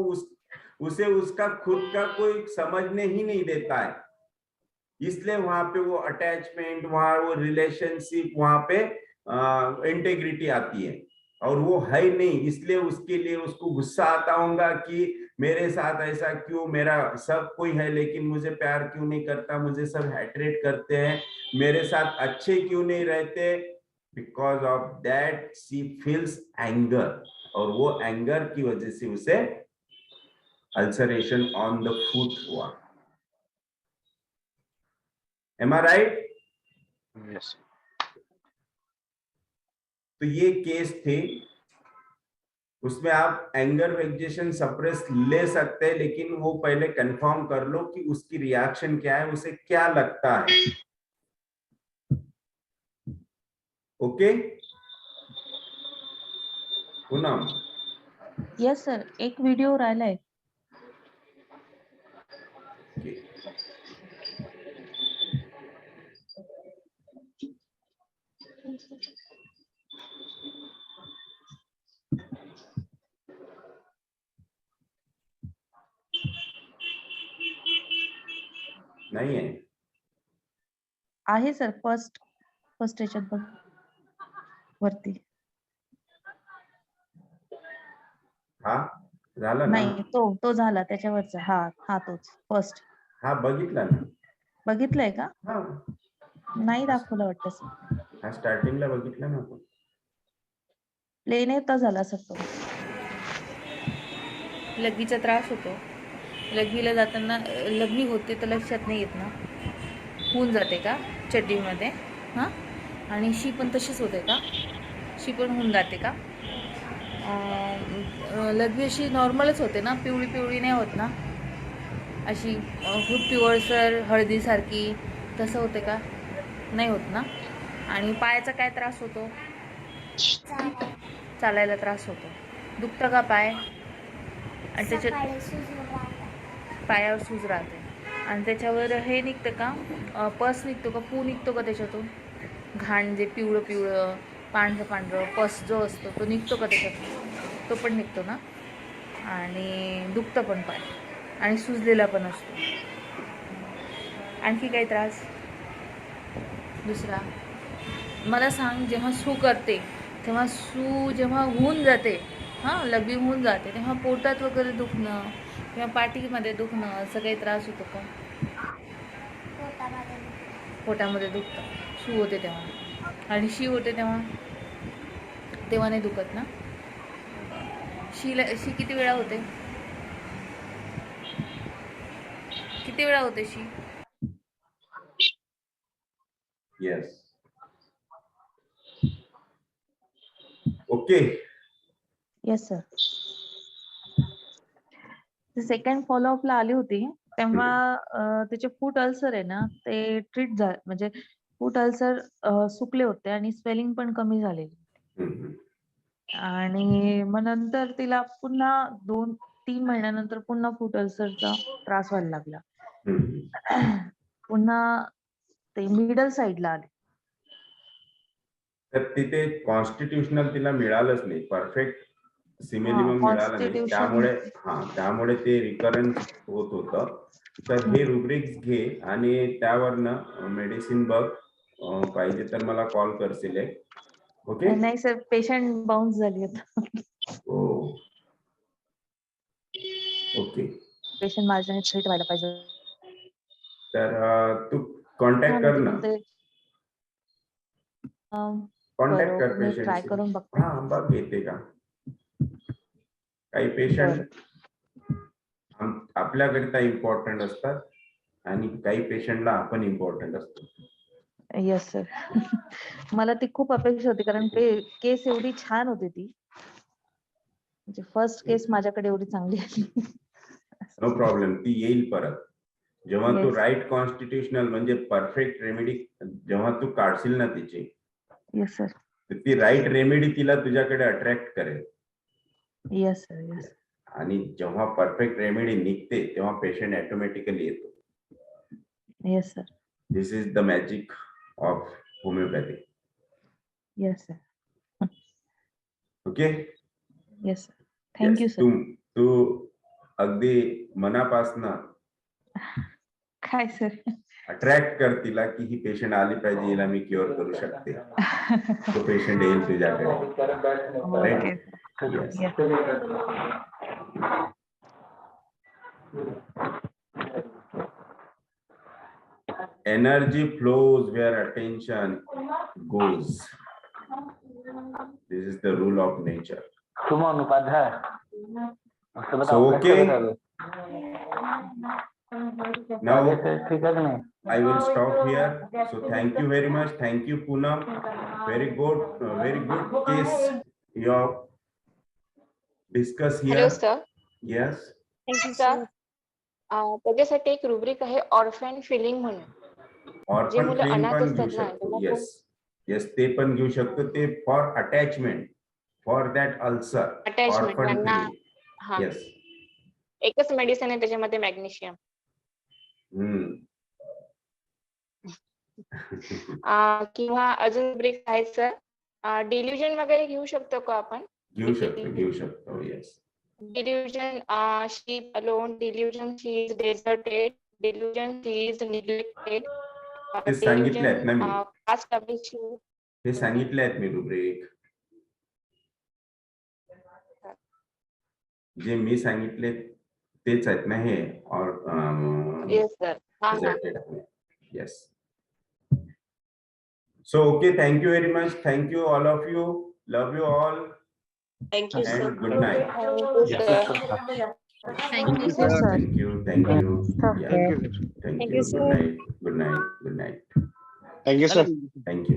उसे उसका खुद का कोई समझने ही नहीं देता है. इसलिए वहां पे वो अटैचमेंट, वहां वो रिलेशनशिप, वहां पे इंटेग्रिटी आती है. और वो है ही नहीं, इसलिए उसके लिए उसको गुस्सा आता होगा कि मेरे साथ ऐसा क्यों, मेरा सब कोई है लेकिन मुझे प्यार क्यों नहीं करता, मुझे सब हैट्रेट करते हैं, मेरे साथ अच्छे क्यों नहीं रहते. Because of that she feels anger, और वो एंगर की वजह से उसे अल्सरेशन ऑन द फुट हुआ। एम आई राइट? Yes. तो ये केस थे, उसमें आप एंगर वेक्जेशन सप्रेस ले सकते हैं, लेकिन वो पहले कंफर्म कर लो कि उसकी रिएक्शन क्या है, उसे क्या लगता है। ओके पूनम? येस सर, एक व्हिडिओ राहिलाय. नाही आहे? आहे सर, फर्स्ट याच्यात बघ वरती. हा झाला ना? नाही, तो झाला त्याच्यावरचा. हा तोच फर्स्ट. हा बघितला ना? बघितलंय का? हा नाही दाखवलं वाटतं सर. हा स्टार्टिंगला बघितला ना आपण. प्लेन येता झाला सर तो. लघवीचा त्रास होतो. लघवीला जाताना लघवी होते तर लक्षात नाही येत ना, होऊन जाते का चड्डीमध्ये? हां, आणि शी पण तशीच होते का? शी पण होऊन जाते का? लघवी अशी नॉर्मलच होते ना, पिवळी पिवळी नाही होत ना, अशी खूप पिवळसर हळदीसारखी, तसं होते का? नाही होत ना. आणि पायाचा काय त्रास होतो? चालायला त्रास होतो. दुखतं का पाय? आणि त्याच्यात पायावर सूज राहते, आणि त्याच्यावर हे निघतं का, पस निघतो का, पू निघतो का त्याच्यातून? घाण जे पिवळं पिवळं पांढरं पस जो असतो तो निघतो का त्याच्यातून? तो पण निघतो ना. आणि दुखतं पण पाय, आणि सुजलेला पण असतो. आणखी काही त्रास दुसरा मला सांग. जेव्हा सू करते तेव्हा जेव्हा होऊन जाते, हां लघवी होऊन जाते, तेव्हा पोटात वगैरे दुखणं किंवा पाठीमध्ये दुखणं असं काही त्रास होतो का? पोटामध्ये दुखतं सू होते तेव्हा. आणि शी होते तेव्हा नाही दुखत ना. शी किती वेळा होते? किती वेळा होते शी? Yes. Okay. Yes sir. Second फॉलोअपला आली होती तेव्हा त्याचे फूट अल्सर आहे ना, ते ट्रीट झाले, म्हणजे फूट अल्सर सुकले होते आणि स्वेलिंग पण कमी झालेली. आणि मग नंतर तिला पुन्हा 2-3 महिन्यानंतर पुन्हा फूट अल्सरचा त्रास व्हायला लागला. पुन्हा ते मिडल साइडला आले. तर तिथे कॉन्स्टिट्यूशनल तिला मिळालंच नाही, परफेक्ट सिमिलिमम मिळालं नाही, त्यामुळे ते रिकरन्स होत होतं. तर हे रुब्रिक्स घे आणि त्यावरनं मेडिसिन बघ. पाहिजे तर मला कॉल करशील. ओके. नाही सर, पेशंट बाउन्स झाली आता. ओके. पेशंट माझ्याने ट्रीट व्हायला पाहिजे. तर तू कॉन्टॅक्ट कर ना. कॉन्टॅक्ट कर मी ट्राय पेशंट. करून बघते. हा बघ येते का. काही पेशंट आपल्याकरिता इम्पॉर्टंट असतात आणि काही पेशंटला आपण इम्पॉर्टंट असतो. Yes sir. मला ती खूप अपेक्षा होती, कारण केस एवढी छान होती ती, म्हणजे फर्स्ट केस माझ्याकडे एवढी चांगली आली. नो प्रॉब्लेम, ती येईल परत. जेव्हा तू Yes. राईट कॉन्स्टिट्यूशनल म्हणजे परफेक्ट रेमेडी जेव्हा तू काढशील ना तिची, येस सर. ती राईट रेमेडी तिला तुझ्याकडे अट्रॅक्ट करेल. Yes sir. येस. आणि जेव्हा परफेक्ट रेमेडी निघते तेव्हा पेशंट ऑटोमॅटिकली येतो. Yes sir. This is the magic of homoeopathy. Yes sir. Okay. Yes sir. Thank you sir. तू अगदी मनापासनं काय सर? अट्रॅक्ट कर तिला की ही पेशंट आली पाहिजे, हिला मी क्युअर करू शकते. तो पेशंट येईल तुझ्याकडे. Right. Energy flows where attention goes. This is the rule of nature. सुमन उपाध्याय उससे So बताओ कैसे okay. बता दो Now ठीक है कि नहीं I will stop here. So thank you very much. Thank you, Poonam. Very good case you have discussed here. Hello sir. Yes. Thank you sir. त्याच्यासाठी एक रुब्रिक आहे ऑर्फन फिलिंग म्हणून. जे Orphan मुलं feeling अनाथ पण घेऊ असतात ना शकतो. त्यांना Yes, ते पण घेऊ शकतो. ते for attachment, for that ulcer. Attachment Orphan त्यांना feeling. हा Yes. एकच मेडिसिन आहे त्याच्यामध्ये मॅग्नेशियम. किंवा अजून ब्रेक आहे सर. डिल्युजन वगैरे घेऊ शकतो का आपण? घेऊ शकतो. Yes. Delusion, sheep alone, delusion, she is deserted, delusion, she is neglected, हे सांगितले आहेत ना मी. past abusive. हे सांगितले आहेत मी रुब्रिक. जे मी सांगितले तेच आहेत ना हे और Yes, sir. Yes. So okay, thank you very much. Thank you all of you. Love you all. Thank you sir. And good night. Thank you, sir. Thank you, Yes, sir. Thank you. Stop. Yeah. Thank Thank you. you, sir. Good night. Thank you, sir. Thank you.